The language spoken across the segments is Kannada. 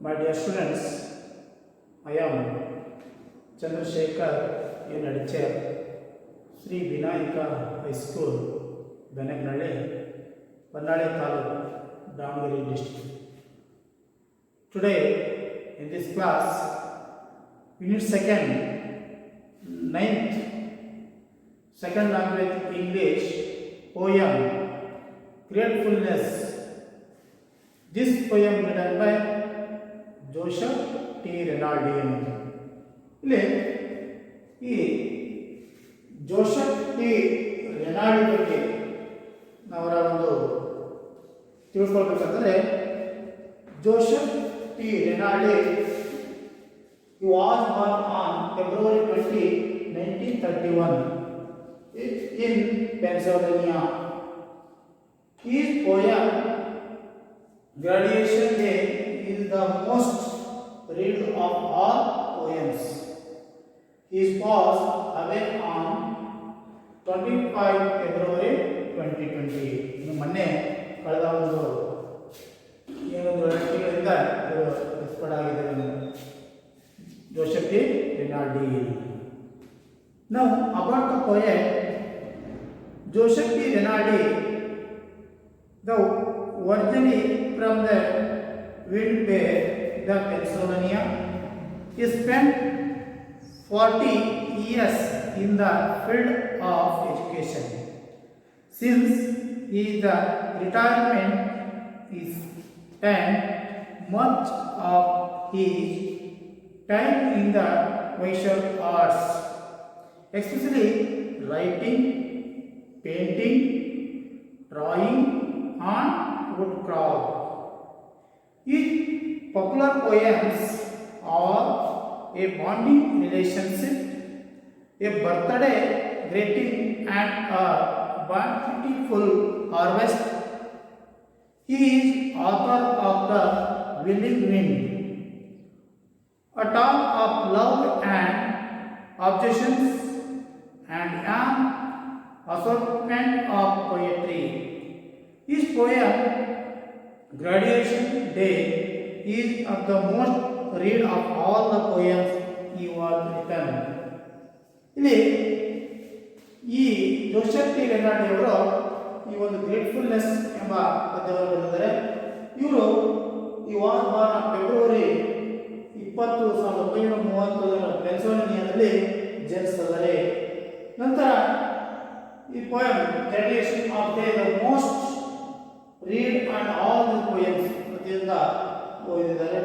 My dear students, I am Chandrasekhar in Adichar, Sri Vinayaka High School, Benegnale, Pannade Taluk, Davangere district. Today, in this class, Unit 2nd, 9th, second language English, poem, Gratefulness. This poem written by Joseph T. Rinaldi. ಇಲ್ಲಿ ಈ ಜೋಸೆಫ್ ಟಿ ರೆನಾಲ್ಡಿ ಬಗ್ಗೆ ನಾವರ ಒಂದು ತಿಳ್ಕೊಳ್ಬೇಕಂದ್ರೆ Joseph T Renaldi was born on February 20, 1931 in Pennsylvania. His poem Graduation Day is the most read of all poems. He passed away on 25 February 2020. ಇನ್ನು ಮೊನ್ನೆ ಕಳೆದ ಒಂದು ಏನೊಂದು ತಿಂಗಳಿಂದ ಎಕ್ಸ್ಪರ್ಟ್ ಆಗಿದೆ Joseph T Renaldi. Now about the poet Joseph T. Rinaldi, the originally from the Winnipeg, the Pennsylvania, he spent 40 years in the field of education. Since his retirement, he spent much of his time in the visual arts, especially writing, painting, drawing, and woodcraft. His popular poems are a bonding relationship, a birthday greeting, and a bountiful harvest. He is author of The Willing Wind, a talk of love and obsessions, and an assortment of poetry. His poem Graduation Day is of the most read of all the poems he was written. ಇಲ್ಲಿ ಈ ಜೋಸೆಫ್ ಟಿ ರೆನಾಲ್ಡಿ ಅವರು ಈ ಒಂದು ಗ್ರೇಟ್ಫುಲ್ನೆಸ್ ಎಂಬ ಪದ್ಯವನ್ನು ಬರೆದಿದ್ದಾರೆ. ಇವರು ಈ ವಾಸ್ ಬಾರ್ನ್ ಫೆಬ್ರವರಿ 20, 1930 ಪೆನ್ಸಿಲ್ವೇನಿಯಾದಲ್ಲಿ ಜನಿಸಿದ್ದಾರೆ. ನಂತರ ಈ poem Graduation of Day the most read and all the poems ಪ್ರತಿಯೊಂದ ಓದಿದ್ದಾರೆ.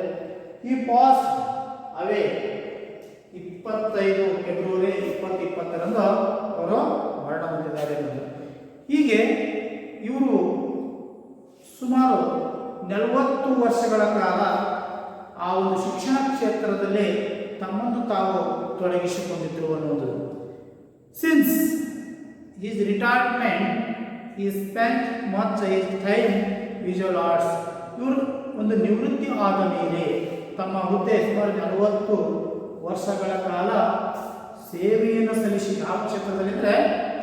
ಈ passed away 25 ಫೆಬ್ರವರಿ 2020 ಅವರು ಮರಣ ಹೊಂದಿದ್ದಾರೆ. ಹೀಗೆ ಇವರು ಸುಮಾರು 40 ವರ್ಷಗಳ ಕಾಲ ಆ ಒಂದು ಶಿಕ್ಷಣ ಕ್ಷೇತ್ರದಲ್ಲಿ ತಮ್ಮನ್ನು ತಾವು ತೊಡಗಿಸಿಕೊಂಡಿದ್ದರು ಅನ್ನೋದು. Since his retirement, he spent much his time visual arts. ಇವರು ಒಂದು ನಿವೃತ್ತಿ ಆದ ಮೇಲೆ ತಮ್ಮ ಹುದ್ದೆ ಸುಮಾರು 40 ವರ್ಷಗಳ ಕಾಲ ಸೇವೆಯನ್ನು ಸಲ್ಲಿಸಿ ಯಾವ ಕ್ಷೇತ್ರದಲ್ಲಿದ್ದರೆ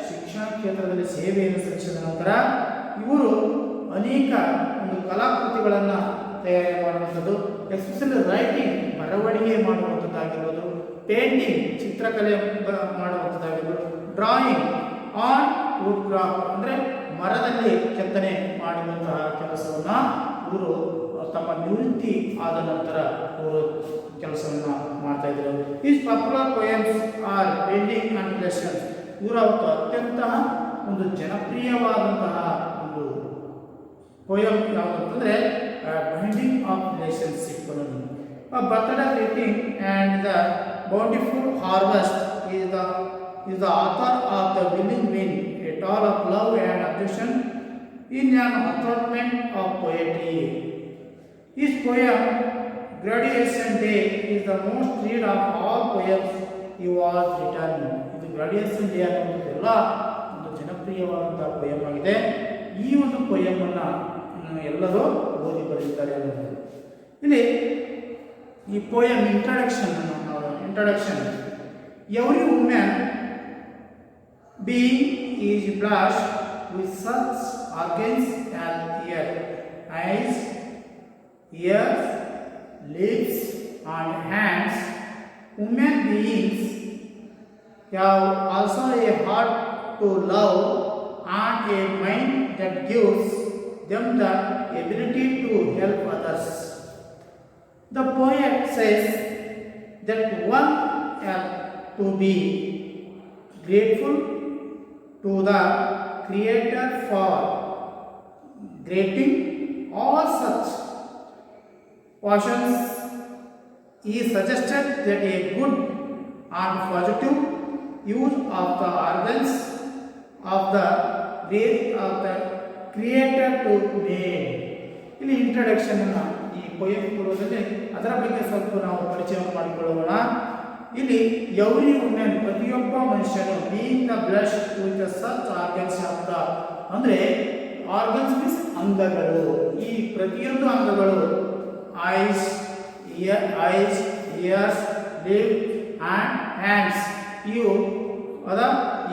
ಶಿಕ್ಷಣ ಕ್ಷೇತ್ರದಲ್ಲಿ ಸೇವೆಯನ್ನು ಸಲ್ಲಿಸಿದ ನಂತರ ಇವರು ಅನೇಕ ಒಂದು ಕಲಾಕೃತಿಗಳನ್ನು ತಯಾರಿ ಮಾಡುವಂಥದ್ದು, ಎಸ್ಪೆಷಲಿ ರೈಟಿಂಗ್ ಬರವಣಿಗೆ ಮಾಡುವಂಥದ್ದಾಗಿರ್ಬೋದು, ಪೇಂಟಿಂಗ್ ಚಿತ್ರಕಲೆ ಮಾಡುವಂಥದ್ದಾಗಿರ್ಬೋದು, ಡ್ರಾಯಿಂಗ್ ಆನ್ ವುಡ್ ಕ್ರಾಫ್ಟ್ ಅಂದರೆ ಮರದಲ್ಲಿ ಕೆತ್ತನೆ ಮಾಡುವಂತಹ ಕೆಲಸವನ್ನು ಇವರು ತಮ್ಮ ನಿವೃತ್ತಿ ಆದ ನಂತರ ಅವರು ಕೆಲಸವನ್ನು ಮಾಡ್ತಾ ಇದ್ರು. Is popular poems are painting and relations. ಇವರ ಅತ್ಯಂತ ಒಂದು ಜನಪ್ರಿಯವಾದಂತಹ ಒಂದು ಪೋಯಮ್ ಯಾವುದಂತಂದರೆ ಬೈಂಡಿಂಗ್ ಆಫ್ ರಿಲೇಷನ್ಶಿಪ್ ಅನ್ನೋದು. Birthday greeting and the bountiful harvest is the author of The Willing Wind, a tale of love and affection in an assortment of poetry. His poem Graduation Day is the most read of all poems he was written. ಇದು ಗ್ರಾಡ್ಯುಯೇಷನ್ ಡೇ ಅನ್ನೋದು ಎಲ್ಲ ಒಂದು ಜನಪ್ರಿಯವಾದಂತಹ ಪೋಯಮ್ ಆಗಿದೆ. ಈ ಒಂದು ಪೋಯಮನ್ನು ಎಲ್ಲರೂ ಓದಿ ಬರೆದಿದ್ದಾರೆ ಅನ್ನೋದು. ಇಲ್ಲಿ ಈ poem introduction every women being is blessed with such organs as ear, eyes, ears, lips, and hands, human beings have also a heart to love and a mind that gives them the ability to help others. The poet says that one has to be grateful to the Creator for granting all such passions. He suggested that a good and positive use of the organs of the Creator to made. ಇಲ್ಲಿ ಇಂಟ್ರಡಕ್ಷನ್ ಈ ಪೊಯಮ್ ಪೂರ್ವದಲ್ಲಿ ಅದರ ಬಗ್ಗೆ ಸ್ವಲ್ಪ ನಾವು ಪರಿಚಯ ಮಾಡಿಕೊಳ್ಳೋಣ. ಇಲ್ಲಿ ಎವ್ರಿ ವುಮೆನ್ ಪ್ರತಿಯೊಬ್ಬ ಮನುಷ್ಯನು being the blessed with such organs of the ಅಂದರೆ ಆರ್ಗನ್ಸ್ ಮೀನ್ಸ್ ಅಂಗಗಳು. ಈ ಪ್ರತಿಯೊಂದು ಅಂಗಗಳು ice, years, lip and hands ಇವು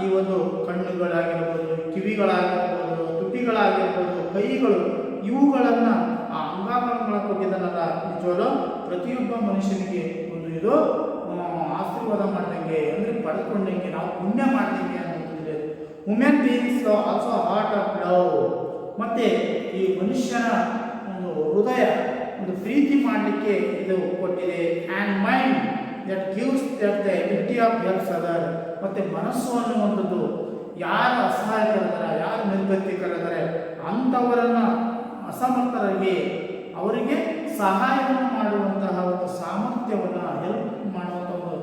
ಈ ಒಂದು ಕಣ್ಣುಗಳಾಗಿರ್ಬೋದು, ಕಿವಿಗಳಾಗಿರ್ಬೋದು, ತುಟಿಗಳಾಗಿರ್ಬೋದು, ಕೈಗಳು ಇವುಗಳನ್ನು ಆ ಅಂಗಾಂಗಗಳ ಕೊಟ್ಟಿದ್ದಾನಲ್ಲ ನಿಜವಲ್ಲ ಪ್ರತಿಯೊಬ್ಬ ಮನುಷ್ಯನಿಗೆ ಒಂದು ಇದು ಆಶೀರ್ವಾದ ಮಾಡ್ದಂಗೆ ಅಂದರೆ ಪಡೆದುಕೊಂಡಂಗೆ ನಾವು ಪುಣ್ಯ ಮಾಡ್ದಂಗೆ ಅನ್ನೋದಿದೆ. Women beings also heart of love ಮತ್ತು ಈ ಮನುಷ್ಯನ ಒಂದು ಹೃದಯ ಒಂದು ಪ್ರೀತಿ ಮಾಡಲಿಕ್ಕೆ ಇದು ಕೊಟ್ಟಿದೆ. And mind that gives that the ability of helps other ಮತ್ತು ಮನಸ್ಸು ಅನ್ನುವಂಥದ್ದು ಯಾರು ಅಸಹಾಯಕರಿದ್ದಾರೆ, ಯಾರು ನಿರ್ಗತಿಕರಿದ್ದಾರೆ ಅಂಥವರನ್ನು ಅಸಮರ್ಥರಿಗೆ ಅವರಿಗೆ ಸಹಾಯವನ್ನು ಮಾಡುವಂತಹ ಒಂದು ಸಾಮರ್ಥ್ಯವನ್ನು ಹೆಲ್ಪ್ ಮಾಡುವಂಥ ಒಂದು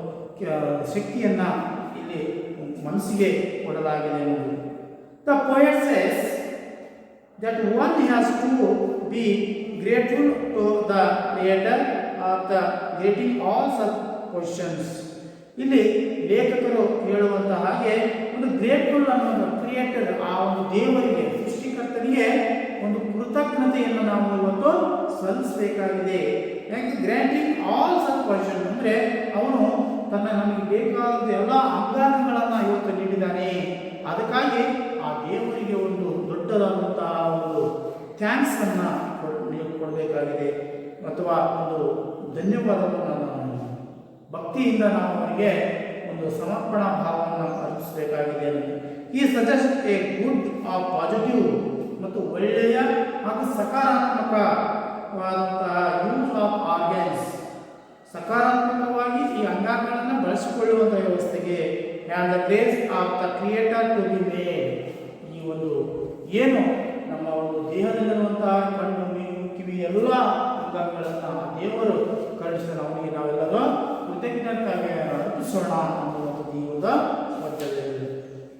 ಶಕ್ತಿಯನ್ನು ಇಲ್ಲಿ ಮನಸ್ಸಿಗೆ ಕೊಡಲಾಗಿದೆ ಅನ್ನೋದು. The poet says that one has to be grateful to the creator of the grating all such questions. ಇಲ್ಲಿ ಲೇಖಕರು ಹೇಳುವಂಥ ಹಾಗೆ ಒಂದು ಗ್ರೇಟ್ಫುಲ್ ಅನ್ನೋದು ಕ್ರಿಯೇಟರ್ ಆ ಒಂದು ದೇವರಿಗೆ ಸೃಷ್ಟಿಕರ್ತನಿಗೆ ಒಂದು ಕೃತಜ್ಞತೆಯನ್ನು ನಾವು ಇವತ್ತು ಸಲ್ಲಿಸಬೇಕಾಗಿದೆ. ಯಾಕೆ ಗ್ರಾಂಟಿಂಗ್ ಆಲ್ ಸಚ್ ಕ್ವಶನ್ ಅಂದರೆ ಅವನು ನಮಗೆ ಬೇಕಾದ ಎಲ್ಲ ಅಂಗಾಂಗಗಳನ್ನು ಇವತ್ತು ನೀಡಿದ್ದಾನೆ. ಅದಕ್ಕಾಗಿ ಆ ದೇವರಿಗೆ ಒಂದು ದೊಡ್ಡದಾದಂತಹ ಒಂದು ಥ್ಯಾಂಕ್ಸನ್ನು ನೀವು ಕೊಡಬೇಕಾಗಿದೆ ಅಥವಾ ಒಂದು ಧನ್ಯವಾದವನ್ನು ಭಕ್ತಿಯಿಂದ ನಾವು ಅವರಿಗೆ ಒಂದು ಸಮರ್ಪಣಾ ಭಾವವನ್ನು ಅರ್ಪಿಸಬೇಕಾಗಿದೆ. ಈ suggest A good of positive ಮತ್ತು ಒಳ್ಳೆಯ ಹಾಗೂ ಸಕಾರಾತ್ಮಕವಾದಂತಹ ಯೂಸ್ ಆಫ್ ಆರ್ಗನ್ಸ್ ಸಕಾರಾತ್ಮಕವಾಗಿ ಈ ಅಂಗಾಂಗಗಳನ್ನು ಬಳಸಿಕೊಳ್ಳುವಂಥ ವ್ಯವಸ್ಥೆಗೆ and the grace of the creator to be made. ಈ ಒಂದು ಏನು ನಮ್ಮ ಒಂದು ದೇಹದಲ್ಲಿರುವಂತಹ ಕಣ್ಣು, ಮೀನು, ಕಿವಿ ಎಲ್ಲ ಅಂಗಾಂಗಗಳನ್ನು ದೇವರು ಕರುಣಿಸಿದ ಅವನಿಗೆ ನಾವೆಲ್ಲರೂ ಕೃತಜ್ಞತೆ ಅರ್ಪಿಸೋಣ ಅನ್ನುವಂಥದ್ದು ಈ ಒಂದು ಪದ್ಯದಲ್ಲಿ.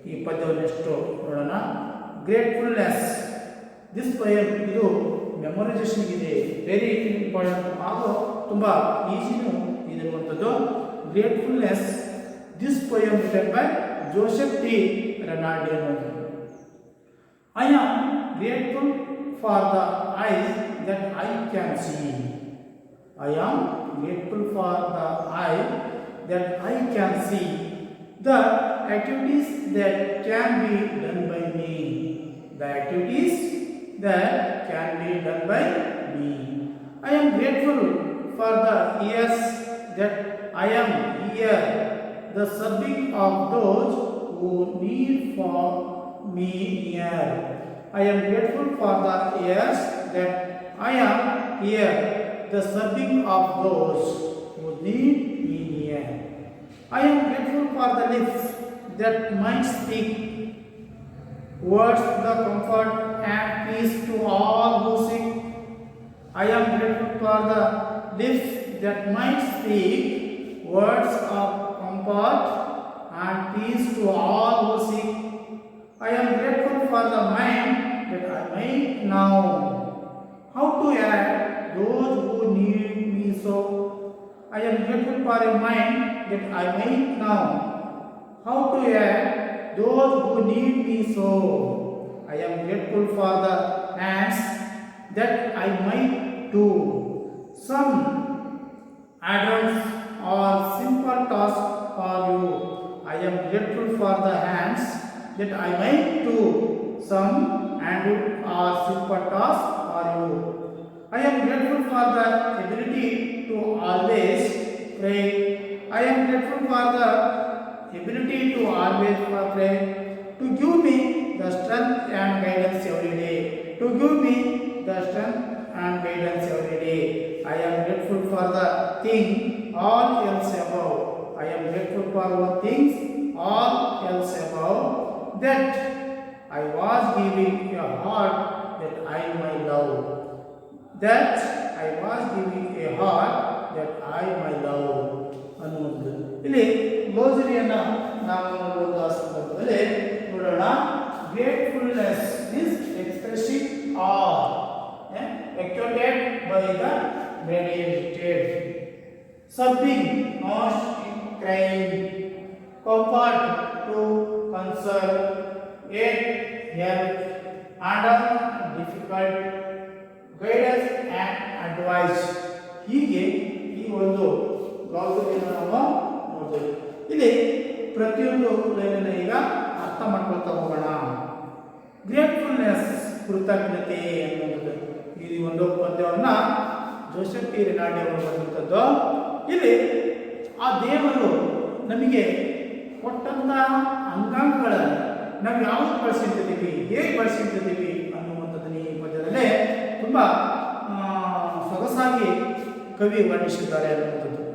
ಈ ಪದ್ಯವನ್ನು ಎಷ್ಟು ನೋಡೋಣ. ಗ್ರೇಟ್ಫುಲ್ನೆಸ್ ದಿಸ್ ಪೊಯಮ್ ಇದು ಮೆಮೊರೈಸೇಷನ್ಗಿದೆ, ವೆರಿ ಇಂಪಾರ್ಟೆಂಟ್ ಹಾಗೂ ತುಂಬ ಈಸಿನೂ ಇದಿರುವಂಥದ್ದು. Gratefulness this poem written by Joseph T Renaldi ಅನ್ನೋದು. I am grateful for the eyes that I can see. I am grateful for the eye that I can see the activities that can be done by me. The activities that can be done by me. I am grateful for the ears that I am here, the serving of those who need for me here. I am grateful for the ears that I am here, the serving of those who need me near. I am grateful for the lips that might speak words the comfort and peace to all who seek. I am grateful for the lips that might speak words of comfort and peace to all who seek. I am grateful for the mind that I might know how to act those who need me so. I am grateful for a mind that I might know how to act those who need me so. I am grateful for the hands that I might do some adorns or simple tasks for you. I am grateful for the hands that I might do some or simple tasks for you. I am grateful for the ability grateful for the ability to always pray, to give me the strength and guidance every day, to give me the strength and guidance every day. I am grateful for the thing all else above. I am grateful for one things all else above, that I was giving a heart that I might love. That I was giving a heart that I might love ಅನ್ನುವುದು. ಇಲ್ಲಿ ಗ್ಲೋಸರಿಯನ್ನು ನಾವು ನೋಡುವ ಸಂದರ್ಭದಲ್ಲಿ ನೋಡೋಣ. Gratefulness is expressing all acted by the meditated, serving not crying, comfort to console, aid help under difficult, guidance and advice. ಹೀಗೆ ಈ ಒಂದು ಗ್ಲಾಸರಿಯನ್ನು ನಾವು ನೋಡ್ತೀವಿ. ಇಲ್ಲಿ ಪ್ರತಿಯೊಂದು ಲೈನನ್ನು ಈಗ ಅರ್ಥ ಮಾಡ್ಕೊಳ್ತಾ ಹೋಗೋಣ. ಗ್ರೇಟ್ಫುಲ್ನೆಸ್, ಕೃತಜ್ಞತೆ ಅನ್ನುವುದು ಈ ಒಂದು ಪದ್ಯವನ್ನು ಜೋಸೆಫ್ ಟಿ ರಿನಾಲ್ಡಿ ಅವರು ಬರೆದಂಥದ್ದು. ಇಲ್ಲಿ ಆ ದೇವರು ನಮಗೆ ಕೊಟ್ಟಂತಹ ಅಂಗಾಂಗಗಳನ್ನು ನಾವು ಯಾವುದು ಬಳಸಿರ್ತಿದ್ದೀವಿ, ಹೇಗೆ ಬಳಸಿರ್ತಿದ್ದೀವಿ ಅನ್ನುವಂಥದ್ದನ್ನು ಈ ಪದ್ಯದಲ್ಲಿ ತುಂಬ ಸೊಗಸಾಗಿ ಕವಿ ವರ್ಣಿಸಿದ್ದಾರೆ ಅನ್ನುವಂಥದ್ದು.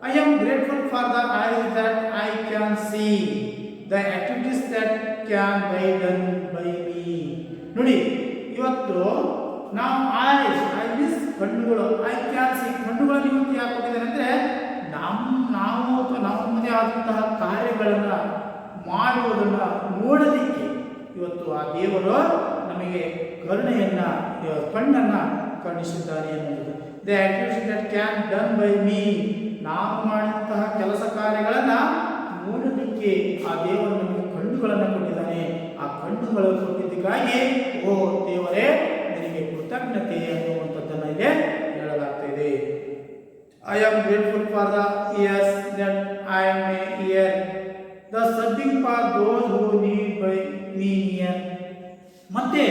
I am grateful for the eyes that I can C, the activities that can buy done by me. ನೋಡಿ, ಇವತ್ತು ನಾವು ಐಸ್ ಕಣ್ಣುಗಳು, ಐ ಕ್ಯಾನ್ ಸಿ, ಕಣ್ಣುಗಳನ್ನು ಇವತ್ತು ಯಾಕೆ ಕೊಟ್ಟಿದ್ದಾರೆ ಅಂದರೆ ನಾವು ನಮ್ಮದೇ ಆದಂತಹ ಕಾರ್ಯಗಳನ್ನು ಮಾಡುವುದನ್ನು ನೋಡಲಿಕ್ಕೆ ಇವತ್ತು ಆ ದೇವರು ನಮಗೆ ಕರುಣೆಯನ್ನು, ಕಣ್ಣನ್ನು ಕರುಣಿಸಿದ್ದಾನೆ ಅನ್ನೋದು. The activities that can done by me, ನಾವು ಮಾಡಿದಂತಹ ಕೆಲಸ ಕಾರ್ಯಗಳನ್ನು ನೋಡಲಿಕ್ಕೆ ಆ ದೇವರು ನಮಗೆ ಕಣ್ಣುಗಳನ್ನು ಕೊಟ್ಟಿದ್ದಾನೆ. ಆ ಕಣ್ಣುಗಳನ್ನು ಕೊಟ್ಟಿದ್ದಕ್ಕಾಗಿ ಓ ದೇವರೇ ನಿನಗೆ ಕೃತಜ್ಞತೆ ಅನ್ನುವಂಥದ್ದನ್ನು ಇಲ್ಲಿ ಹೇಳಲಾಗ್ತಾ ಇದೆ. I am grateful for the ears that I may hear, the serving for those who need by me near. ಮತ್ತೆ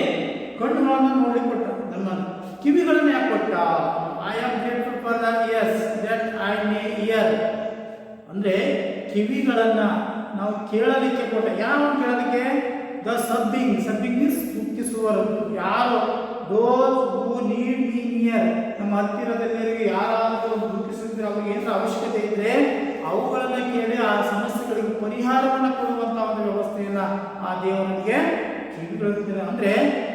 ಕಣ್ಣುಗಳನ್ನು ನೋಡಿಕೊಟ್ಟ, ನಮ್ಮ ಕಿವಿಗಳನ್ನು ಯಾಕೆ ಕೊಟ್ಟ? I am grateful for the ears that I may hear ಅಂದರೆ ಕಿವಿಗಳನ್ನು ನಾವು ಕೇಳಲಿಕ್ಕೆ ಕೊಟ್ಟ. ಯಾವ ಕೇಳಲಿಕ್ಕೆ? ದ ಸಬ್ಬಿಂಗ್ ಇಸ್ ದುಃಖಿಸುವರು. ಯಾರು? Those who need me near, ನಮ್ಮ ಹತ್ತಿರದಲ್ಲಿರಿಗೆ ಯಾರಾದರೂ ದುಃಖಿಸಿದ್ರೆ ಅವ್ರಿಗೆ ಏನಾದರೂ ಅವಶ್ಯಕತೆ ಇದ್ದರೆ ಅವುಗಳನ್ನು ಕೇಳಿ ಆ ಸಮಸ್ಯೆಗಳಿಗೆ ಪರಿಹಾರವನ್ನು ಕೊಡುವಂಥ ಒಂದು ವ್ಯವಸ್ಥೆಯನ್ನು ಆ ದೇವರಿಗೆ ಕಿವಿಗಳಿದ್ದಾರೆ. ಅಂದರೆ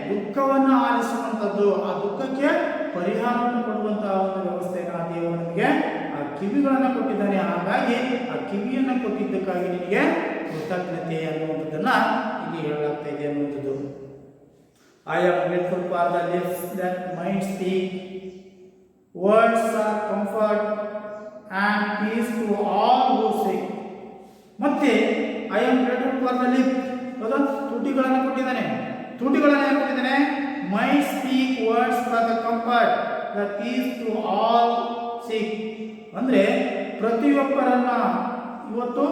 ದುಃಖವನ್ನು ಆಲಿಸುವಂಥದ್ದು, ಆ ದುಃಖಕ್ಕೆ ಪರಿಹಾರವನ್ನು ಕೊಡುವಂತಹ ಒಂದು ವ್ಯವಸ್ಥೆಯನ್ನು ಆ ದೇವರು ನಮಗೆ ಆ ಕಿವಿಗಳನ್ನು ಕೊಟ್ಟಿದ್ದಾನೆ. ಹಾಗಾಗಿ ಆ ಕಿವಿಯನ್ನು ಕೊಟ್ಟಿದ್ದಕ್ಕಾಗಿ ನಿನಗೆ ಕೃತಜ್ಞತೆ ಅನ್ನುವಂಥದ್ದನ್ನು ಇಲ್ಲಿ ಹೇಳಲಾಗ್ತಾ ಇದೆ ಅನ್ನುವಂಥದ್ದು. I am grateful for the lips that mind speak, words are comfort and peace to all who sick. ಮತ್ತೆ I am grateful for the lip, ತುಟಿಗಳನ್ನು ಕೊಟ್ಟಿದ್ದಾನೆ. ತುಟಿಗಳನ್ನು ಯಾಕೆ ಕೊಟ್ಟಿದ್ದಾನೆ? Mind speak words for the comfort the peace to all sick. ಅಂದರೆ ಪ್ರತಿಯೊಬ್ಬರನ್ನ ಇವತ್ತು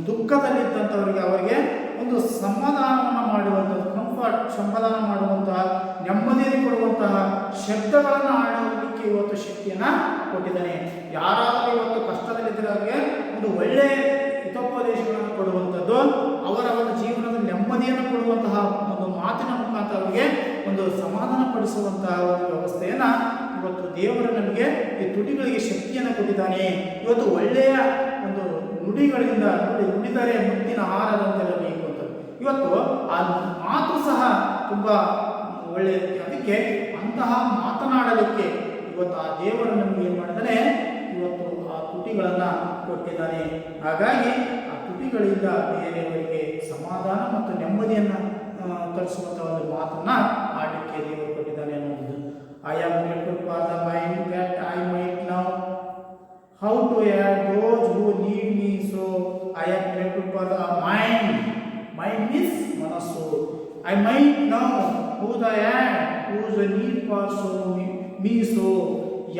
ದುಃಖದಲ್ಲಿದ್ದಂಥವರಿಗೆ ಅವರಿಗೆ ಒಂದು ಸಮಾಧಾನವನ್ನು ಮಾಡುವಂಥದ್ದು, ಕಂಫರ್ಟ್, ಸಮಾಧಾನ ಮಾಡುವಂತಹ, ನೆಮ್ಮದಿಯನ್ನು ಕೊಡುವಂತಹ ಶಬ್ದಗಳನ್ನು ಆಡಲಿಕ್ಕೆ ಇವತ್ತು ಶಕ್ತಿಯನ್ನು ಕೊಟ್ಟಿದ್ದಾನೆ. ಯಾರಾದರೂ ಇವತ್ತು ಕಷ್ಟದಲ್ಲಿದ್ದರೆ ಅವರಿಗೆ ಒಂದು ಒಳ್ಳೆಯ ಹಿತೋಪದೇಶಗಳನ್ನು ಕೊಡುವಂಥದ್ದು, ಅವರ ಒಂದು ಜೀವನದ ನೆಮ್ಮದಿಯನ್ನು ಕೊಡುವಂತಹ ಒಂದು ಮಾತಿನ ಮುಖಾಂತರ ಅವರಿಗೆ ಒಂದು ಸಮಾಧಾನ ಪಡಿಸುವಂತಹ ಒಂದು ವ್ಯವಸ್ಥೆಯನ್ನು ಇವತ್ತು ದೇವರು ನಮಗೆ ಈ ತುಟಿಗಳಿಗೆ ಶಕ್ತಿಯನ್ನು ಕೊಟ್ಟಿದ್ದಾನೆ. ಇವತ್ತು ಒಳ್ಳೆಯ ಒಂದು ನುಡಿಗಳಿಂದ ನುಡಿದರೆ ಮುತ್ತಿನ ಆಹಾರದಂತಿರಬೇಕು ಅಂತ ಇವತ್ತು ಆ ಮಾತು ಸಹ ತುಂಬ ಒಳ್ಳೆಯದು. ಅದಕ್ಕೆ ಅಂತಹ ಮಾತನಾಡಲಿಕ್ಕೆ ಇವತ್ತು ಆ ದೇವರು ನಮಗೆ ಏನು ಮಾಡಿದ್ದಾನೆ? ಇವತ್ತು ಆ ತುಟಿಗಳನ್ನು ಕೊಟ್ಟಿದ್ದಾನೆ. ಹಾಗಾಗಿ ಆ ತುಟಿಗಳಿಂದ ಬೇರೆಯವರಿಗೆ ಸಮಾಧಾನ ಮತ್ತು ನೆಮ್ಮದಿಯನ್ನು ತರಿಸುವಂಥ ಒಂದು ಮಾತನ್ನು ಆಡಲಿಕ್ಕೆ ದೇವರು ಕೊಟ್ಟಿದ್ದಾನೆ ಅನ್ನೋದು. I am grateful for the mind that I might know how to aid those who need me. So I am grateful for the mind. Mind means ಮನಸ್ಸು. I might know who the aid whose the need for so me. So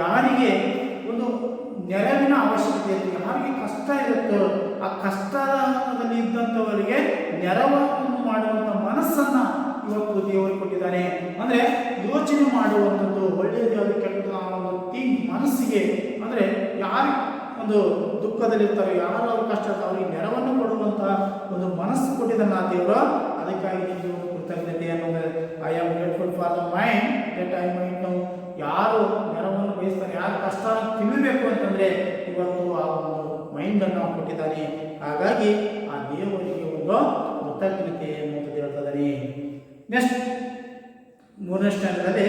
ಯಾರಿಗೆ ಒಂದು ನೆರವಿನ ಅವಶ್ಯಕತೆ ಇರುತ್ತೆ, ಯಾರಿಗೆ ಕಷ್ಟ ಇರುತ್ತೋ ಆ ಕಷ್ಟದಲ್ಲಿ ಇದ್ದಂಥವರಿಗೆ ನೆರವನ್ನು ಮಾಡುವಂಥ ಮನಸ್ಸನ್ನು ಇವತ್ತು ದೇವರು ಕೊಟ್ಟಿದ್ದಾನೆ. ಅಂದರೆ ಯೋಚನೆ ಮಾಡುವಂಥದ್ದು, ಒಳ್ಳೆಯದು ಅದು ಕೆಟ್ಟದ್ದು ಆ ಒಂದು ಮನಸ್ಸಿಗೆ, ಅಂದರೆ ಯಾರು ಒಂದು ದುಃಖದಲ್ಲಿರ್ತಾರೋ, ಯಾರು ಅವ್ರ ಕಷ್ಟ ಅವರಿಗೆ ನೆರವನ್ನು ಕೊಡುವಂತಹ ಒಂದು ಮನಸ್ಸು ಕೊಟ್ಟಿದ್ದಾನೆ ಆ ದೇವರು. ಅದಕ್ಕಾಗಿ ನೀವು ಕೃತಜ್ಞತೆ ಅನ್ನೋದು I am grateful for the mind that I might know. ಯಾರು ನೆರವನ್ನು ಬಯಸ್ತಾರೆ, ಯಾರು ಕಷ್ಟ ತಿಳಿಬೇಕು ಅಂತಂದ್ರೆ ಇವತ್ತು ಆ ಒಂದು ಮೈಂಡನ್ನು ಕೊಟ್ಟಿದ್ದಾನೆ. ಹಾಗಾಗಿ ಆ ದೇವರಿಗೆ ಒಂದು ಕೃತಜ್ಞತೆ ಅನ್ನುವಂಥದ್ದು ಹೇಳ್ತಿದ್ದಾನೆ. ನೆಕ್ಸ್ಟ್ 3ನೇ ಸ್ಟ್ಯಾಂಡರ್ಡಲ್ಲಿ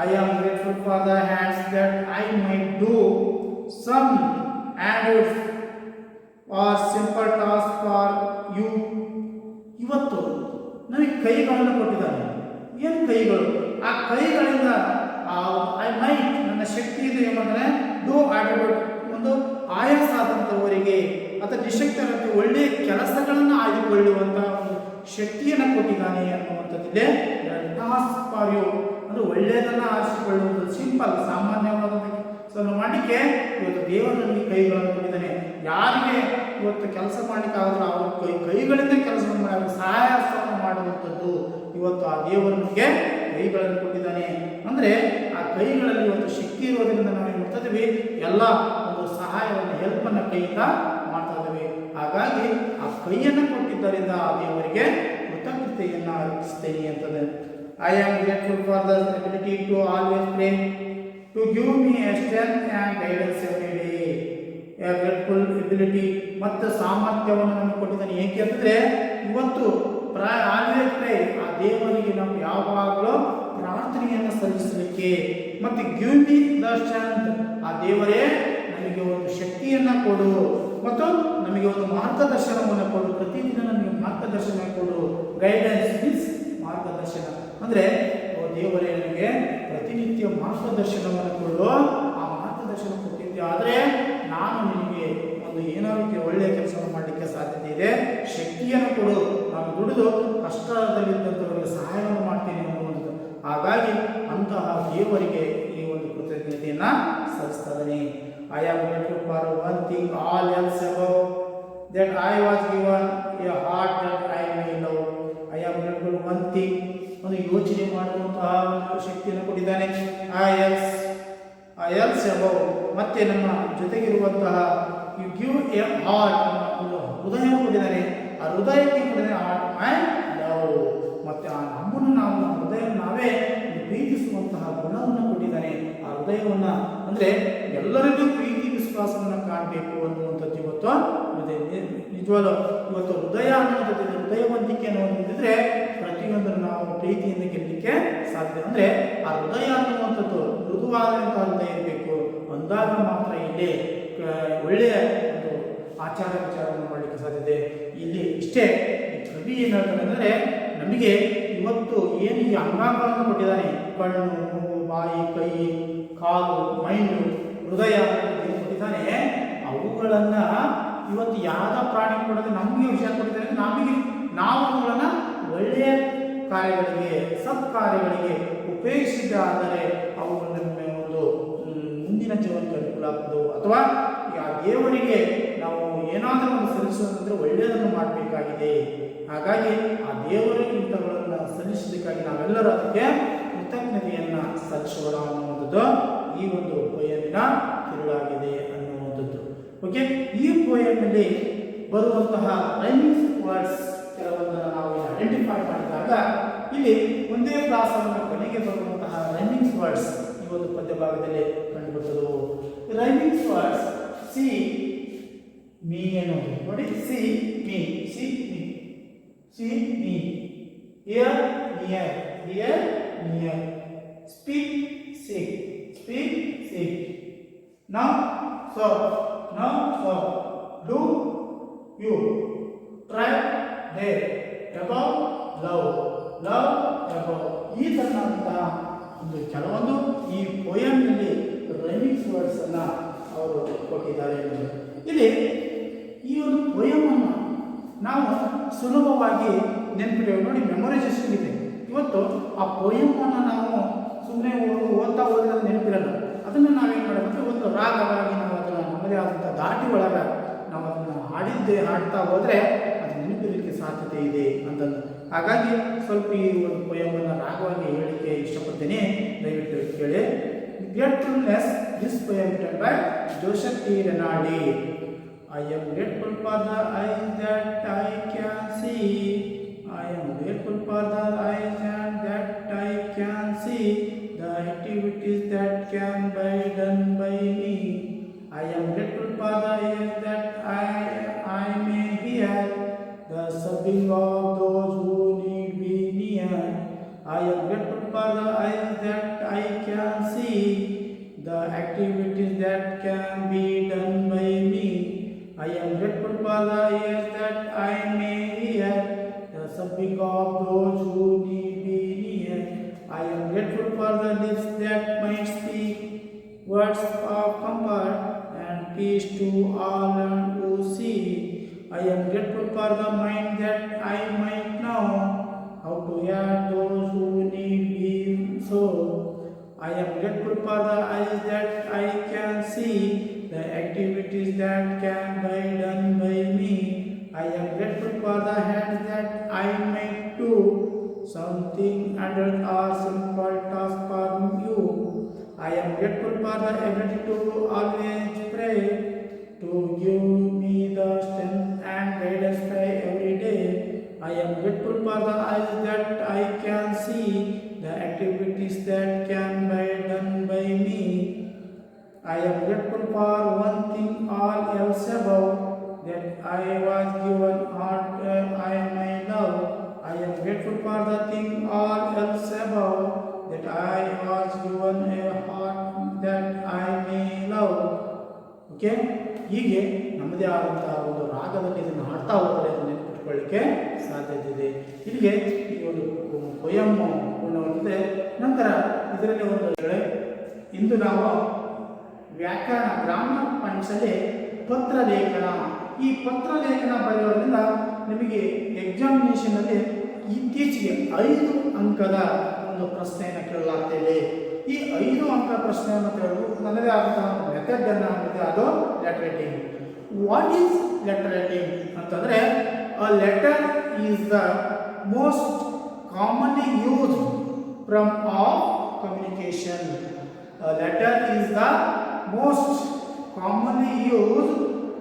I am grateful for the hands that I might do some hand or simple task for you. ಇವತ್ತು ನಮಗೆ ಕೈಗಳನ್ನು ಕೊಟ್ಟಿದ್ದಾನೆ. ಏನು ಕೈಗಳು? ಆ ಕೈಗಳಿಂದ ಐ ಮೈಟ್ ನನ್ನ ಶಕ್ತಿ ಇದೆ ಎಂಬಂದರೆ ಡೂ ಆಟಿಟ್ಯೂಡ್ ಒಂದು ಆಯಾಸ ಆದಂಥವರಿಗೆ ಅಥವಾ ನಿಶಕ್ತರಂತೆ ಒಳ್ಳೆಯ ಕೆಲಸಗಳನ್ನು ಆಯ್ದುಕೊಳ್ಳುವಂಥ ಒಂದು ಶಕ್ತಿಯನ್ನು ಕೊಟ್ಟಿದ್ದಾನೆ ಅನ್ನುವಂಥದ್ದಿದೆ. ಟಾಸ್ಕ್ ಫಾರ್ ಯು ಅಂದರೆ ಒಳ್ಳೆಯದನ್ನು ಆರಿಸಿಕೊಳ್ಳುವುದು, ಸಿಂಪಲ್ ಸಾಮಾನ್ಯವಾದ ಮಾಡಲಿಕ್ಕೆ ಇವತ್ತು ದೇವರಲ್ಲಿ ಕೈಗಳನ್ನು ಕೊಟ್ಟಿದ್ದಾನೆ. ಯಾರಿಗೆ ಇವತ್ತು ಕೆಲಸ ಮಾಡಲಿಕ್ಕೆ ಆದರೂ ಅವ್ರ ಕೈಗಳಿಂದ ಕೆಲಸವನ್ನು ಮಾಡಿ ಸಹಾಯವನ್ನು ಮಾಡುವಂಥದ್ದು ಇವತ್ತು ಆ ದೇವರು ನಮಗೆ ಕೈಗಳನ್ನು ಕೊಟ್ಟಿದ್ದಾನೆ. ಅಂದರೆ ಆ ಕೈಗಳಲ್ಲಿ ಇವತ್ತು ಶಕ್ತಿ ಇರೋದ್ರಿಂದ ನಾವು ಏನು ಮಾಡ್ತಾ ಇದ್ದೀವಿ, ಎಲ್ಲ ಒಂದು ಸಹಾಯವನ್ನು ಹೆಲ್ಪನ್ನು ಕೈಯಿಂದ ಮಾಡ್ತಾ ಇದ್ದೀವಿ. ಹಾಗಾಗಿ ಆ ಕೈಯನ್ನು ಕೊಟ್ಟಿದ್ದರಿಂದ ಆ ದೇವರಿಗೆ ಕೃತಜ್ಞತೆಯನ್ನು ಅರ್ಪಿಸ್ತೇನೆ ಅಂತಂದರೆ I am grateful for the ability to always play to give me a strength and guidance every day. A grateful ability ಮತ್ತು ಸಾಮರ್ಥ್ಯವನ್ನು ನಮಗೆ ಕೊಟ್ಟಿದ್ದಾನೆ. ಏಕೆ ಅಂತಂದರೆ ಇವತ್ತು ಆಲ್ವೇಸ್ ಪ್ಲೇ ಆ ದೇವರಿಗೆ ನಾವು ಯಾವಾಗಲೂ ಪ್ರಾರ್ಥನೆಯನ್ನು ಸಲ್ಲಿಸಲಿಕ್ಕೆ ಮತ್ತು ಗಿವ್ ಮಿ ದ ಸ್ಟ್ರೆಂತ್ ಆ ದೇವರೇ ನಮಗೆ ಒಂದು ಶಕ್ತಿಯನ್ನು ಕೊಡು ಮತ್ತು ನಮಗೆ ಒಂದು ಮಾರ್ಗದರ್ಶನವನ್ನು ಕೊಡು. ಪ್ರತಿದಿನ ನಮಗೆ ಮಾರ್ಗದರ್ಶನ ಕೊಡು. ಗೈಡೆನ್ಸ್ ಮೀನ್ಸ್ ಮಾರ್ಗದರ್ಶನ ಅಂದರೆ ದೇವರೇ ನನಗೆ ಪ್ರತಿನಿತ್ಯ ಮಾರ್ಗದರ್ಶನವನ್ನು ಕೊಡು. ಆ ಮಾರ್ಗದರ್ಶನ ಕೊಟ್ಟಿದ್ದೆ ಆದರೆ ನಾನು ನಿನಗೆ ಒಂದು ಏನಾದರೂ ಒಳ್ಳೆಯ ಕೆಲಸವನ್ನು ಮಾಡಲಿಕ್ಕೆ ಸಾಧ್ಯತೆ ಇದೆ. ಶಕ್ತಿಯನ್ನು ಕೊಡು, ನಾನು ದುಡಿದು ಕಷ್ಟದಲ್ಲಿದ್ದಂಥವರಿಗೆ ಸಹಾಯವನ್ನು ಮಾಡ್ತೇನೆ ಅನ್ನುವಂಥದ್ದು. ಹಾಗಾಗಿ ಅಂತಹ ದೇವರಿಗೆ ಈ ಒಂದು ಕೃತಜ್ಞತೆಯನ್ನು ಸಲ್ಲಿಸ್ತಾ ಇದ್ದಾನೆ. I am grateful for one thing all else above that I was given A heart that I May love. I am grateful one thing ಒಂದು ಯೋಚನೆ ಮಾಡುವಂತಹ ಶಕ್ತಿಯನ್ನು ಕೊಟ್ಟಿದ್ದಾನೆ. ಐ ಎಲ್ಸ್ ಅಬೌವ್ ಮತ್ತೆ ನಮ್ಮ ಜೊತೆಗಿರುವಂತಹ ಯು ಗಿವ್ ಎ ಹಾರ್ಟ್ ಒಂದು ಹೃದಯ ಕೊಟ್ಟಿದ್ದಾನೆ. ಆ ಹೃದಯಕ್ಕೆ ಕೊಟ್ಟಿದ್ದಾನೆ ಹಾರ್ಟ್ ಐ ಲವ್. ಮತ್ತು ಆ ನಮ್ಮನ್ನು ನಾವು ಹೃದಯ ನಾವೇ ಪ್ರೀತಿಸುವಂತಹ ಗುಣವನ್ನು ಕೊಟ್ಟಿದ್ದಾನೆ. ಆ ಹೃದಯವನ್ನು ಅಂದರೆ ಎಲ್ಲರಿಗೂ ಪ್ರೀತಿ ವಿಶ್ವಾಸವನ್ನು ಕಾಣಬೇಕು ಅನ್ನುವಂಥದ್ದು ಇವತ್ತು ನಿಜವಾದ ಇವತ್ತು ಹೃದಯ ಅನ್ನುವಂಥದ್ದು ಹೃದಯವಂತಿಕೆ ಅನ್ನುವಂಥದ್ದಿದ್ರೆ ಪ್ರತಿಯೊಂದನ್ನು ನಾವು ಪ್ರೀತಿಯಿಂದ ಗೆಲ್ಲಲಿಕ್ಕೆ ಸಾಧ್ಯ. ಅಂದರೆ ಆ ಹೃದಯ ಅನ್ನುವಂಥದ್ದು ಮೃದುವಾದಂತಹ ಹೃದಯ ಇರಬೇಕು. ಅಂದಾಗ ಮಾತ್ರ ಇಲ್ಲಿ ಒಳ್ಳೆಯ ಒಂದು ಆಚಾರ ವಿಚಾರವನ್ನು ಮಾಡಲಿಕ್ಕೆ ಸಾಧ್ಯತೆ. ಇಲ್ಲಿ ಇಷ್ಟೇ ಕವಿ ಏನು ಹೇಳ್ತಾನೆ ಅಂದರೆ ನಮಗೆ ಇವತ್ತು ಏನು ಈ ಅಂಗಾಂಗಗಳನ್ನು ಕೊಟ್ಟಿದ್ದಾನೆ, ಕಣ್ಣು, ಮೂಗು, ಬಾಯಿ, ಕೈ, ಕಾಲು, ಮೈಂಡು, ಹೃದಯ ಏನು ಕೊಟ್ಟಿದ್ದಾನೆ, ಅವುಗಳನ್ನು ಇವತ್ತು ಯಾವುದೋ ಪ್ರಾಣಿ ಕೊಡೋದು ನಮಗೆ ವಿಷಯ ಕೊಟ್ಟಿದ್ದಾರೆ. ನಾವು ಅವುಗಳನ್ನು ಒಳ್ಳೆಯ ಕಾರ್ಯಗಳಿಗೆ ಸತ್ಕಾರ್ಯಗಳಿಗೆ ಉಪಯೋಗಿಸಿದ್ದಾದರೆ ಅವುಗಳನ್ನು ಒಂದು ಮುಂದಿನ ಜೀವನಕ್ಕೆ ಅನುಕೂಲ ಆಗ್ತದೆ. ಅಥವಾ ಆ ದೇವರಿಗೆ ನಾವು ಏನಾದರೂ ಒಂದು ಸಲ್ಲಿಸೋದಂದರೆ ಒಳ್ಳೆಯದನ್ನು ಮಾಡಬೇಕಾಗಿದೆ. ಹಾಗಾಗಿ ಆ ದೇವರಿಗೆ ಇಂಥವುಗಳನ್ನು ಸಲ್ಲಿಸೋದಕ್ಕಾಗಿ ನಾವೆಲ್ಲರೂ ಅದಕ್ಕೆ ಕೃತಜ್ಞತೆಯನ್ನು ಸಲ್ಲಿಸೋಣ ಅನ್ನುವಂಥದ್ದು ಈ ಒಂದು ಪೋಯಮಿನ ತಿರುಳಾಗಿದೆ ಅನ್ನುವಂಥದ್ದು. ಓಕೆ, ಈ ಪೋಯಮಲ್ಲಿ ಬರುವಂತಹ ರೈಮಿಂಗ್ ವರ್ಡ್ಸ್ ಕೆಲವೊಂದನ್ನು ನಾವು ಐಡೆಂಟಿಫೈ ಮಾಡಿದಾಗ ಇಲ್ಲಿ ಒಂದೇ ಪ್ರಾಸವನ್ನು ಕೊನೆಗೆ ಬರುವಂತಹ ರೈಮಿಂಗ್ ವರ್ಡ್ಸ್ ಈ ಒಂದು ಪದ್ಯ ಭಾಗದಲ್ಲಿ ಕಂಡುಬರುತ್ತದೆ. ರೈಮಿಂಗ್ ವರ್ಡ್ಸ್ ಸಿ ಮೀ ಅನ್ನೋದು ನೋಡಿ, see me, see me, see me, here near, here near, speak sick, speak sick, now so, now so, do you, try there, above love, love above. ಈ ತರನಾದಂತಹ ಒಂದು ಕೆಲವೊಂದು ಈ ಪೋಯಮ್ನಲ್ಲಿ ರೈಮಿಂಗ್ಸ್ ವರ್ಡ್ಸ್ ಅನ್ನು ಅವರು ಕೊಟ್ಟಿದ್ದಾರೆ. ಇಲ್ಲಿ ಈ ಒಂದು ಪೋಯಮನ್ನು ನಾವು ಸುಲಭವಾಗಿ ನೆನಪಿಡಬೇಕು. ನೋಡಿ, ಮೆಮೊರೈಸೇಷನ್ ಇದೆ. ಇವತ್ತು ಆ ಪೋಯಮನ್ನು ನಾವು ಸುಮ್ಮನೆ ಓದ್ತಾ ಹೋದರೆ ಅದು ನೆನಪಿರಲ್ಲ. ಅದನ್ನು ನಾವೇನು ಮಾಡಬೇಕು, ಒಂದು ರಾಗವಾಗಿ ನಾವು ಅದನ್ನು ನಮ್ಮದೇ ಆದಂಥ ದಾಟಿ ಒಳಗೆ ನಾವು ಅದನ್ನು ಹಾಡ್ತಾ ಹೋದರೆ ಅದು ನೆನಪಿರಲಿಕ್ಕೆ ಸಾಧ್ಯತೆ ಇದೆ ಅಂತಂದು. ಹಾಗಾಗಿ ಸ್ವಲ್ಪ ಈ ಒಂದು ಪೋಯಮನ್ನು ರಾಗವಾಗಿ ಹೇಳಲಿಕ್ಕೆ ಇಷ್ಟಪಡ್ತೇನೆ, ದಯವಿಟ್ಟು ಕೇಳಿ. Gratefulness this poem written by Joseph T. Renaldi. I am grateful for the eyes that I can see. I am grateful for the eyes and that I can see the activities that can be done by me. I am grateful for the ears that I may hear the sobbing of those who need me near. I am grateful for the eyes that I can see the activities that can be done by me. I am grateful for the ears that I may hear the sobbing of those who need me near. I am grateful for the lips that might speak words of comfort and peace to all who see. I am grateful for the mind that I might know how to hear those who need me so. I am grateful for the eyes that I can see the activities that can be done by me. I am grateful for the hands that I might do something under a simple task for you. I am grateful for the ability to always pray to give me the strength and guidance every day. I am grateful for the eyes that I can see the activities that can be done by me. I am grateful for one thing all else above, that I was given heart I may love. I am grateful for the thing all else above, that I was given a heart that I may love. Okay, ಹೀಗೆ ನಮ್ಮದೇ ಆದಂತಹ ಒಂದು ರಾಗದಲ್ಲಿ ಇದನ್ನು ಹಾಡ್ತಾ ಹೋದರೆ ಅದನ್ನು ನೆನಪಿಟ್ಕೊಳ್ಳಿಕ್ಕೆ ಸಾಧ್ಯತೆ ಇದೆ. ಇಲ್ಲಿಗೆ ಈ ಒಂದು ಪೊಯಮ್ ಪೂರ್ಣವಾಗಿದೆ. ನಂತರ ಇದರಲ್ಲಿ ಒಂದು ಇಂದು ನಾವು ವ್ಯಾಕರಣ ಗ್ರಾಮರ್ ಪಾಯಿಂಟ್ಸಲ್ಲಿ ಪತ್ರಲೇಖನ, ಈ ಪತ್ರಲೇಖನ ಬರೆಯೋದ್ರಿಂದ ನಿಮಗೆ ಎಕ್ಸಾಮಿನೇಷನಲ್ಲಿ ಇತ್ತೀಚೆಗೆ 5 ಅಂಕದ ಒಂದು ಪ್ರಶ್ನೆಯನ್ನು ಕೇಳಲಾಗ್ತದೆ. ಈ 5 ಅಂಕ ಪ್ರಶ್ನೆಯನ್ನು ಕೇಳಲು ನನ್ನದೇ ಆದಂತಹ ಮೆಥಡ್ ಅನ್ನು ಹೊಂದಿದೆ, ಅದು letter writing. What is letter writing ಅಂತಂದರೆ, a letter is the most commonly used from all communication. A letter is the most commonly used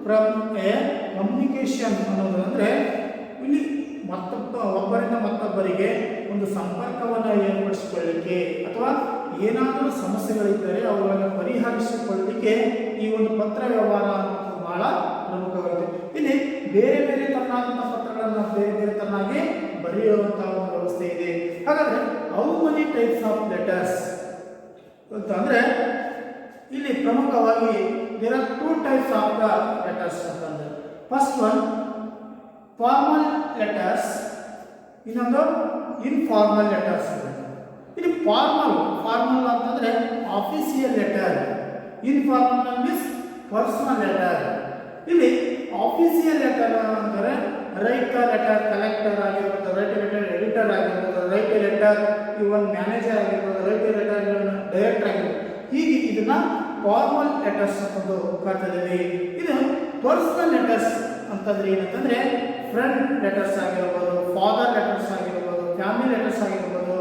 from a communication. ಅನ್ನೋದು ಅಂದರೆ ಇಲ್ಲಿ ಒಬ್ಬರಿಂದ ಮತ್ತೊಬ್ಬರಿಗೆ ಒಂದು ಸಂಪರ್ಕವನ್ನು ಏರ್ಪಡಿಸಿಕೊಳ್ಳಲಿಕ್ಕೆ ಅಥವಾ ಏನಾದರೂ ಸಮಸ್ಯೆಗಳಿದ್ದರೆ ಅವುಗಳನ್ನು ಪರಿಹರಿಸಿಕೊಳ್ಳಲಿಕ್ಕೆ ಈ ಒಂದು ಪತ್ರ ವ್ಯವಹಾರ ಅನ್ನೋದು ಬಹಳ ಪ್ರಮುಖವಾಗಿದೆ. ಇಲ್ಲಿ ಬೇರೆ ಬೇರೆ ತರನಾದಂಥ ಪತ್ರಗಳನ್ನು ಬೇರೆ ಬೇರೆ ತರನಾಗಿ ಬರೆಯುವಂತಹ ಒಂದು ವ್ಯವಸ್ಥೆ ಇದೆ. ಹಾಗಾದರೆ how many types of letters ಅಂತಂದರೆ ಇಲ್ಲಿ ಪ್ರಮುಖವಾಗಿ there are 2 types of the letters ಅಂತಂದರೆ, ಫಸ್ಟ್ ಒನ್ ಫಾರ್ಮಲ್ ಲೆಟರ್ಸ್, ಇನ್ನೊಂದು ಇನ್ಫಾರ್ಮಲ್ ಲೆಟರ್ಸ್. ಇಲ್ಲಿ ಫಾರ್ಮಲ್ ಅಂತಂದರೆ official letter, informal means personal letter. ಇಲ್ಲಿ ಆಫೀಸಿಯಲ್ ಲೆಟರ್ ಅಂದರೆ ರೈಟ್ ಲೆಟರ್ ಕಲೆಕ್ಟರ್ ಆಗಿರ್ಬೋದು, ರೈಟ್ ಲೆಟರ್ ಎಡಿಟರ್ ಆಗಿರ್ಬೋದು, ರೈಟ್ ಲೆಟರ್ ಇವನ್ ಮ್ಯಾನೇಜರ್ ಆಗಿರ್ಬೋದು, ರೈಟ್ ಲೆಟರ್ ಡೈರೆಕ್ಟರ್ ಆಗಿರ್ಬೋದು. ಹೀಗೆ ಇದನ್ನ ಫಾರ್ಮಲ್ ಲೆಟರ್ಸ್ ಅಂತಂದು ಕರೀತಿದ್ದೀವಿ. ಇದು ಪರ್ಸನಲ್ ಲೆಟರ್ಸ್ ಅಂತಂದ್ರೆ ಏನಂತಂದ್ರೆ ಫ್ರೆಂಡ್ ಲೆಟರ್ಸ್ ಆಗಿರ್ಬೋದು, ಫಾದರ್ ಲೆಟರ್ಸ್ ಆಗಿರ್ಬೋದು, ಫ್ಯಾಮಿಲಿ ಲೆಟರ್ಸ್ ಆಗಿರ್ಬೋದು,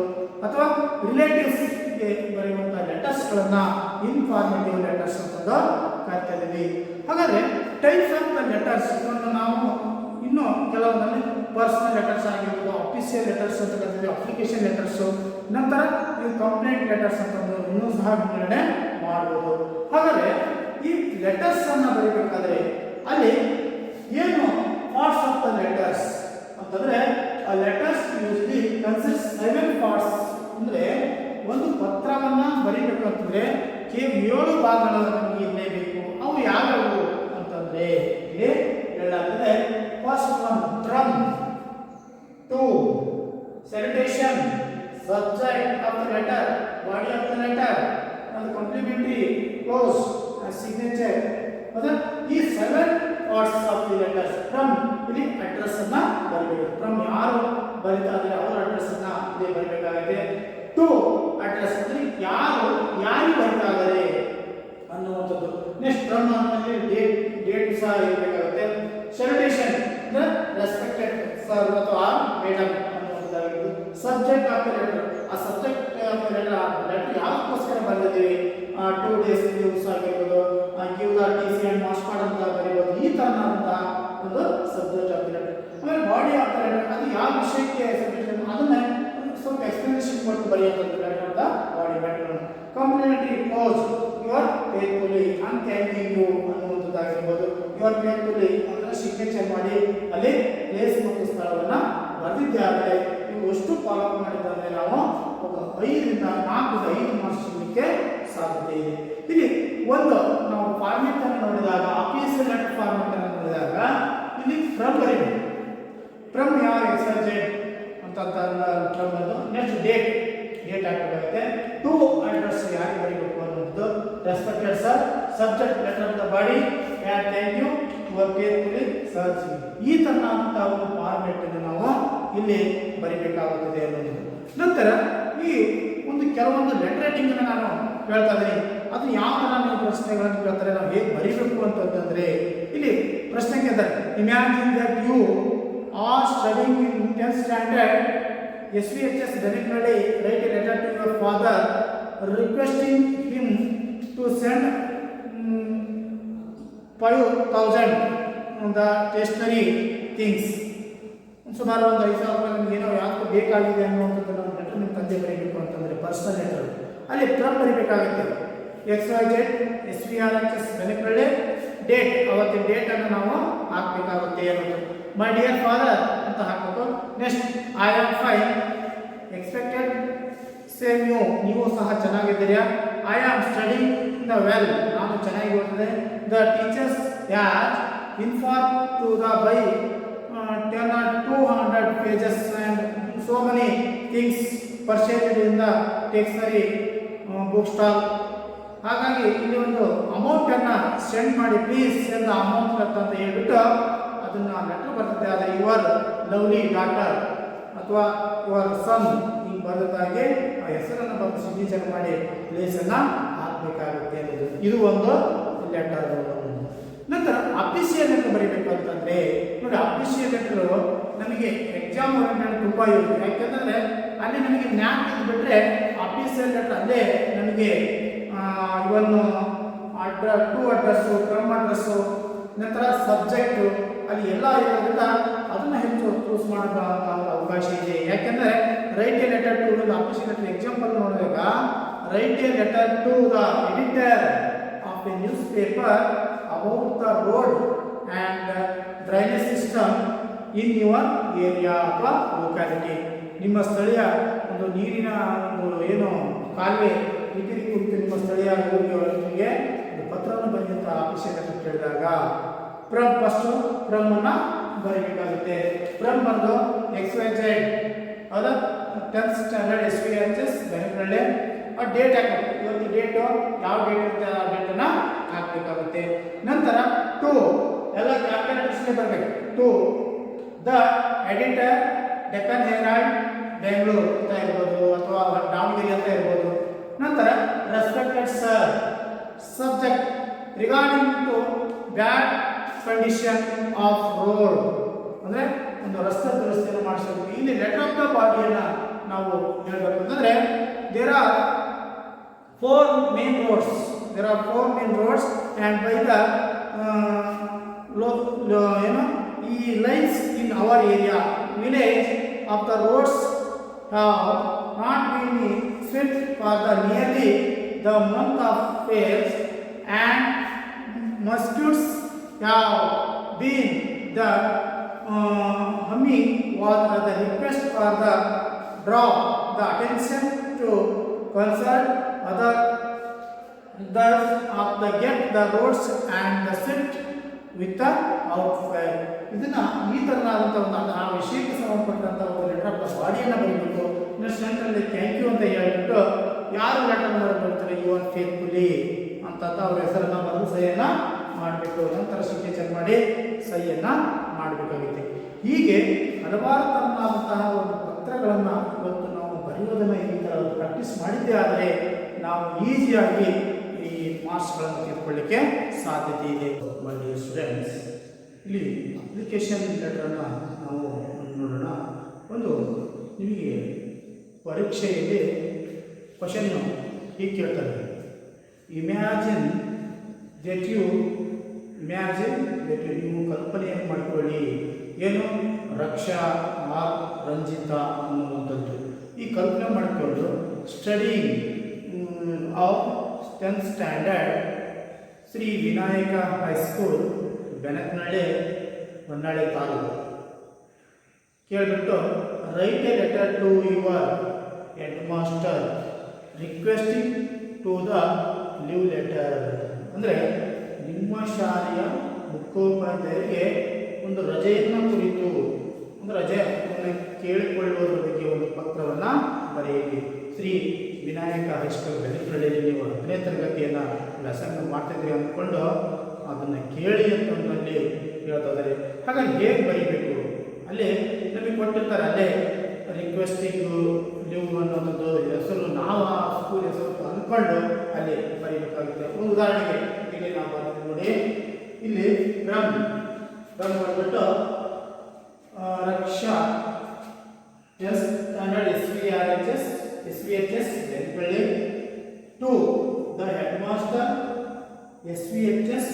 ಅಥವಾ ರಿಲೇಟಿವ್ಸ್ಗೆ ಬರೆಯುವಂಥ ಲೆಟರ್ಸ್ಗಳನ್ನು ಇನ್ಫಾರ್ಮೇಟಿವ್ ಲೆಟರ್ಸ್ ಅಂತಂದು ಕರೀತಿದ್ದೀವಿ. ಹಾಗಾದರೆ ಟೈಪ್ಸ್ ಆಫ್ ದ ಲೆಟರ್ಸ್ ನಾವು ಇನ್ನು ಕೆಲವೊಂದಲ್ಲಿ ಪರ್ಸನಲ್ ಲೆಟರ್ಸ್ ಆಗಿರ್ಬೋದು, ಆಫೀಸಿಯಲ್ ಲೆಟರ್ಸ್ ಅಂತ ಕರಿತೀವಿ, ಅಪ್ಲಿಕೇಶನ್ ಲೆಟರ್ಸು, ನಂತರ ಇವು ಕಂಪ್ಲೇಂಟ್ ಲೆಟರ್ಸ್ ಅಂತಂದು ಇನ್ನೂ ಸಹ ವಿಂಗಡಣೆ ಮಾಡ್ಬೋದು. ಹಾಗಾದರೆ ಈ ಲೆಟರ್ಸ್ ಅನ್ನು ಬರೀಬೇಕಾದ್ರೆ ಅಲ್ಲಿ ಏನು ಪಾರ್ಟ್ಸ್ ಆಫ್ ದ ಲೆಟರ್ಸ್ ಅಂತಂದರೆ, ಆ ಲೆಟರ್ಸ್ ಯೂಸ್ಲಿ ಕನ್ಸಿಸ್ಟ್ 7 ಪಾರ್ಟ್ಸ್. ಅಂದರೆ ಒಂದು ಪತ್ರವನ್ನು ಬರೀಬೇಕಂತಂದರೆ ಕೇವಲ 7 ಭಾಗಗಳನ್ನು ನಮಗೆ ಇರಲೇಬೇಕು. ಅವು ಯಾವ್ಯಾವು ಅಂತಂದರೆ ಇಲ್ಲಿ ಹೇಳಲಾಗಿದೆ. First one drum, 2 salutation, subject of the letter, body of the letter, and complimentary close and signature. ಅಂದರೆ ಈ 7 parts of the letters. From ಇಲ್ಲಿ ಅಡ್ರೆಸ್ ಅನ್ನ ಬರಬೇಕು. ಫ್ರಮ್ ಯಾರು ಬರೀತಾ ಇದ್ದಾರೆ ಅವರ ಅಡ್ರೆಸ್ ಅನ್ನ ಇಲ್ಲಿ ಬರಬೇಕಾಗುತ್ತೆ. ಟು ಅಡ್ರೆಸ್ ಅಂದ್ರೆ ಯಾರು ಬರೀತಾ ಇದ್ದಾರೆ ಅನ್ನುವಂಥದ್ದು. ನೆಕ್ಸ್ಟ್ ಫ್ರಮ್ ಅಂದ್ರೆ ಡೇಟ್ ಸಹ ಇರಬೇಕಾಗುತ್ತೆ. ಸೆಲ್ಯುಟೇಷನ್ ಅಂದ್ರೆ ರೆಸ್ಪೆಕ್ಟೆಡ್ ಸರ್ ಅಥವಾ ಮೇಡಮ್ ಅನ್ನುವಂಥದ್ದಾಗಿರುತ್ತೆ. ಸಬ್ಜೆಕ್ಟ್ ಆಫ್ ದ ಲೆಟರ್, ಆ ಸಬ್ಜೆಕ್ಟ್ ಆಫ್ ದ ಲೆಟರ್ ಯಾವಕ್ಕೋಸ್ಕರ ಬರೆದಿದ್ದೀವಿ 2 days ಲೀವ್ಸ್ ಆಗಿರ್ಬೋದು, give the T C and marks card ಅಂತ ಬರೀಬೋದು. ಈ ತರನಾದಂತಹ ಒಂದು ಸಬ್ಜೆಕ್ಟ್ ಆಫ್ ದ ಲೆಟರ್. ಆಮೇಲೆ ಬಾಡಿ ಆಫ್ ದ ಲೆಟರ್, ಅದು ಯಾವ ವಿಷಯಕ್ಕೆ ಸಬ್ಜೆಕ್ಟ್ ಅದನ್ನ ಸ್ವಲ್ಪ ಎಕ್ಸ್ಪ್ಲನೇಷನ್ ಕೊಟ್ಟು ಬರೆಯುವಂಥದ್ದು letter of the body letter. Complimentary close your faithfully and thanking you ಅನ್ನುವಂಥದ್ದಾಗಿರ್ಬೋದು. ಯುವರ್ ಫೇತ್ಫುಲಿ ಅಂದ್ರೆ ಸಿಗ್ನೇಚರ್ ಮಾಡಿ ಅಲ್ಲಿ ಪ್ಲೇಸ್ ಮತ್ತು ಸ್ಥಳವನ್ನು ಬರೆದಿದ್ದೆ. ಆದರೆ ಇವು ಅಷ್ಟು ಫಾಲೋ ಮಾಡಿದ್ರೆ ನಾವು ಒಂದು 5ರಿಂದ 4 ಮಾರ್ಕ್ಸ್ ಸಿಗಲಿಕ್ಕೆ ಸಾಧ್ಯತೆ ಇದೆ. ಇಲ್ಲಿ ಒಂದು ನಾವು ಫಾರ್ಮೆಟ್ ಅನ್ನು ನೋಡಿದಾಗ, ಆಫೀಸಿಯಲ್ ಲೆಟರ್ ಫಾರ್ಮೆಟ್ ಅನ್ನು ನೋಡಿದಾಗ ಇಲ್ಲಿ ಫ್ರಮ್ ಬರೀಬೇಕು. ಫ್ರಮ್ ಯಾವ ಎಕ್ಸೈಟೆಡ್ ಅಂತ ಫ್ರಮ್ ಅದು. ನೆಕ್ಸ್ಟ್ ಡೇಟ್ ಹಾಕಬೇಕಾಗುತ್ತೆ. ಟು ಅಡ್ರೆಸ್ ಯಾರಿಗೆ ಬರೀಬೇಕು ಅನ್ನೋದು. Respected sir, subject letter of the body and thank you your faithfully search. ಈ ತರನಾದಂತಹ ಒಂದು ಫಾರ್ಮೆಟ್ ಅನ್ನು ನಾವು ಇಲ್ಲಿ ಬರೀಬೇಕಾಗುತ್ತದೆ ಅನ್ನೋದು. ನಂತರ ಈ ಒಂದು ಕೆಲವೊಂದು ಲೆಟರ್ ರೈಟಿಂಗ್ ಅನ್ನು ನಾನು ಹೇಳ್ತಾ ಇದ್ದೀನಿ. ಅದು ಯಾವ ತರ ನೀವು ಪ್ರಶ್ನೆಗಳನ್ನು ಕೇಳ್ತಾರೆ, ನಾವು ಹೇಗೆ ಬರೀಬೇಕು ಅಂತಂದ್ರೆ ಇಲ್ಲಿ ಪ್ರಶ್ನೆ ಕೇಳ್ತಾರೆ. Imagine that you are studying in 10th standard. SVHS Beniknalli write a letter to your father requesting him to send 5,000 on the stationery things. ಸುಮಾರು ಒಂದು 5,000 ರೂಪಾಯಿ ನಿಮ್ಗೆ ಏನೋ ಯಾಕೆ ಬೇಕಾಗಿದೆ ಅನ್ನುವಂಥದ್ದು ನಾವು ಲೆಟರ್ ನಿಮ್ಮ ತಂದೆ ಬರೀಬೇಕು ಅಂತಂದರೆ ಪರ್ಸನಲ್ ಲೆಟರ್ ಅಲ್ಲಿ ಫ್ರಮ್ ಬರೀಬೇಕಾಗುತ್ತೆ. XYZ SVRHS Beniknalli ಡೇಟ್, ಅವತ್ತಿನ ಡೇಟನ್ನು ನಾವು ಹಾಕಬೇಕಾಗುತ್ತೆ ಅನ್ನೋದು. ಮೈ ಡಿಯರ್ ಫಾದರ್ ಅಂತ ಹಾಕಬೇಕು. Next I am fine expected same you, ನೀವು ಸಹ ಚೆನ್ನಾಗಿದ್ದೀರಾ. I am studying in the well, ನಾನು ಚೆನ್ನಾಗಿ ಓದಿದೆ. The teachers has inform to the by 10 or 200 pages and so many things purchased in the stationery bookstall. ಹಾಗಾಗಿ ಇಲ್ಲಿ ಒಂದು ಅಮೌಂಟನ್ನು ಸೆಂಡ್ ಮಾಡಿ, ಪ್ಲೀಸ್ ಸೆಂಡ್ ದ ಅಮೌಂಟ್ ಅಂತ ಹೇಳ್ಬಿಟ್ಟು ಅದನ್ನು ಲೆಟರ್ ಬರ್ತದೆ. ಆದರೆ ಯುವರ್ ಲವ್ಲಿ ಡಾಟರ್ ಅಥವಾ ಯುವರ್ ಸನ್ ಹಿಂಗೆ ಬರೆದಾಗೆ ಆ ಹೆಸರನ್ನು ಬಂದು ಸಿಗ್ನೇಚರ್ ಮಾಡಿ ಪ್ಲೇಸನ್ನು ಹಾಕಬೇಕಾಗುತ್ತೆ ಅನ್ನೋದು. ಇದು ಒಂದು ಲೆಟರ್. ನಂತರ ಅಫಿಷಿಯಲ್ ಲೆಟರ್ ಬರೀಬೇಕು ಅಂತಂದರೆ ನೋಡಿ, ಅಫಿಷಿಯಲ್ ಲೆಟರು ನಮಗೆ ಎಕ್ಸಾಮ್ ಓರಿಯೆಂಟೆಡ್ ತುಂಬ ಇರುತ್ತೆ. ಯಾಕೆಂದರೆ ಅಲ್ಲಿ ನಮಗೆ ಜ್ಞಾನ ಬಿಟ್ಟರೆ ಅಫಿಷಿಯಲ್ ಲೆಟರ್ ಅಲ್ಲೇ ನಮಗೆ ಇವನ್ನು ಟು ಅಡ್ರೆಸ್ಸು, ಫ್ರಮ್ ಅಡ್ರೆಸ್ಸು, ನಂತರ ಸಬ್ಜೆಕ್ಟು ಅಲ್ಲಿ ಎಲ್ಲ ಇರೋದ್ರಿಂದ ಅದನ್ನು ಹೆಚ್ಚು ಚೂಸ್ ಮಾಡೋಂಥ ಅವಕಾಶ ಇದೆ. ಯಾಕೆಂದರೆ ರೈಟ್ ಎ ಲೆಟರ್ ಟು ಒಂದು ಅಫಿಷಿಯಲ್ ಲೆಟರ್ ಎಕ್ಸಾಂಪಲ್ ನೋಡಿದಾಗ, write a letter to the editor of a newspaper about the road and drainage system in your area ಅಥವಾ ಲೊಕ್ಯಾಲಿಟಿ. ನಿಮ್ಮ ಸ್ಥಳೀಯ ಒಂದು ನೀರಿನ ಒಂದು ಏನು ಕಾಲುವೆ ರಿಪೇರಿ ಕುರಿತು ನಿಮ್ಮ ಸ್ಥಳೀಯ ಊರಿಗೆ ಒಂದು ಪತ್ರವನ್ನು ಬರೆದಂಥ ಆಫೀಸಿಯಲ್ ಲೆಟರ್ ಕೇಳಿದಾಗ ಫ್ರಮ್ ಫಸ್ಟು ಫ್ರಮ್ಮನ್ನು ಬರೀಬೇಕಾಗುತ್ತೆ. ಫ್ರಮ್ ಬಂದು XYZ ಹೌದಾ 10th ಸ್ಟ್ಯಾಂಡರ್ಡ್ SVHS Beniknalli ಆ ಡೇಟ್ ಹಾಕಬೇಕು. ಇವತ್ತು ಡೇಟು ಯಾವ ಡೇಟ್ ಇರುತ್ತೆ ಆ ಡೇಟನ್ನು ಹಾಕಬೇಕಾಗುತ್ತೆ. ನಂತರ ಟು ಎಲ್ಲ ಕ್ಯಾಪಿಟಲ್ಸ್ಗೆ ಬರಬೇಕು. To the editor Deccan Herald Bengaluru ಅಂತ ಇರ್ಬೋದು ಅಥವಾ ದಾವಣಗೆರೆ ಅಂತ ಇರ್ಬೋದು. ನಂತರ respected sir, subject regarding to bad condition of road, ಅಂದರೆ ಒಂದು ರಸ್ತೆ ದುರಸ್ತಿಯನ್ನು ಮಾಡಿಸಬೇಕು. ಇಲ್ಲಿ ಲೆಟರ್ ಆಫ್ ದ ಬಾಡಿಯನ್ನು ನಾವು ಹೇಳಬೇಕು ಅಂತಂದರೆ there are 4 main roads and by the ಈ lines in our area village of the roads have not been swept for the nearly the month of February, and mosquitoes have been the humming was the request for the draw the attention to concern other thus of the get the roads and the swept with the outfire. ಇದನ್ನು ಈ ಥರನಾದಂಥ ಒಂದು ಆ ವಿಷಯಕ್ಕೆ ಸಂಬಂಧಪಟ್ಟಂಥ ಒಂದು ಲೆಟರ್ ಆಫ್ ದ ಬಾಡಿಯನ್ನು ಬರೀಬೇಕು. ನೆಕ್ಸ್ಟ್ ಸೆಂಟ್ರಲ್ಲಿ ಥ್ಯಾಂಕ್ ಯು ಅಂತ ಹೇಳ್ಬಿಟ್ಟು ಯಾರು ಲೆಟರ್ ಬರ್ತಾರೆ ಯುವರ್ ಫೇತ್ಫುಲಿ ಅಂತ ಅವ್ರ ಹೆಸರನ್ನು ಬರೆದು ಸಹಿಯನ್ನು ಮಾಡಬೇಕು. ನಂತರ ಸಿಗ್ನೇಚರ್ ಮಾಡಿ ಸಹಿಯನ್ನು ಮಾಡಬೇಕಾಗುತ್ತೆ. ಹೀಗೆ ಹಲವಾರು ಥರನಾದಂತಹ ಒಂದು ಪತ್ರಗಳನ್ನು ಇವತ್ತು ನಾವು ಬರೆಯುವುದನ್ನು ಈ ಥರ ಪ್ರಾಕ್ಟೀಸ್ ಮಾಡಿದ್ದೇ ಆದರೆ ನಾವು ಈಸಿಯಾಗಿ ಈ ಮಾರ್ಕ್ಸ್ಗಳನ್ನು ತೆಗೆದುಕೊಳ್ಳಿಕ್ಕೆ ಸಾಧ್ಯತೆ ಇದೆ. ಒಳ್ಳೆಯ ಸ್ಟೂಡೆಂಟ್ಸ್, ಇಲ್ಲಿ ಅಪ್ಲಿಕೇಶನ್ ಲೆಟರನ್ನು ನಾವು ನೋಡೋಣ. ಒಂದು ನಿಮಗೆ ಪರೀಕ್ಷೆಯಲ್ಲಿ ಕ್ವಶನ್ನು ಹೀಗೆ ಕೇಳ್ತಾರೆ, ಇಮ್ಯಾಜಿನ್ ದಟ್ ಯು ನೀವು ಕಲ್ಪನೆಯನ್ನು ಮಾಡಿಕೊಳ್ಳಿ. ಏನು ರಕ್ಷಾ ಆರ್ ರಂಜಿತಾ ಅನ್ನುವಂಥದ್ದು. ಈ ಕಲ್ಪನೆ ಮಾಡಿಕೊಂಡು study of 10th standard Shri Vinayaka high school Benakanahalli Honnali taluk ಕೇಳಿಬಿಟ್ಟು write a letter to your head master requesting to the leave letter. ಅಂದರೆ ನಿಮ್ಮ ಶಾಲೆಯ ಮುಖ್ಯೋಪಾಧ್ಯಾಯರಿಗೆ ಒಂದು ರಜೆಯನ್ನು ಕುರಿತು ಒಂದು ರಜೆಯನ್ನು ಕೇಳಿಕೊಳ್ಳುವುದರ ಬಗ್ಗೆ ಒಂದು ಪತ್ರವನ್ನು ಬರೆಯಿರಿ. ಶ್ರೀ ವಿನಾಯಕ ಹೈಸ್ಕೂಲ್ ಬೆನಕನಹಳ್ಳಿಯಲ್ಲಿ ನೀವು 10ನೇ ತರಗತಿಯನ್ನು ವ್ಯಾಸಂಗ ಮಾಡ್ತಿದ್ದೀರಿ ಅಂದ್ಕೊಂಡು ಅದನ್ನು ಕೇಳಿ ಅಂತಂದಲ್ಲಿ ಹೇಳ್ತಿದ್ದಾರೆ. ಹಾಗಾಗಿ ಹೇಗೆ ಬರೀಬೇಕು, ಅಲ್ಲೇ ನಮಗೆ ಕೊಟ್ಟಿರ್ತಾರೆ, ಅಲ್ಲೇ ರಿಕ್ವೆಸ್ಟಿಂಗು ಲೀವ್ ಅನ್ನೋದು ಹೆಸರು ನಾವು ಆ ಸ್ಕೂಲ್ ಹೆಸರು ಅಂದ್ಕೊಂಡು ಅಲ್ಲಿ ಬರೀಬೇಕಾಗುತ್ತೆ. ಒಂದು ಉದಾಹರಣೆಗೆ ಇಲ್ಲಿ ನಾವು ಬರೋದು ನೋಡಿ, ಇಲ್ಲಿ ಫ್ರಮ್ ಬಂದ್ಬಿಟ್ಟು Raksha standard SVHS Benakanahalli to the head master SVHS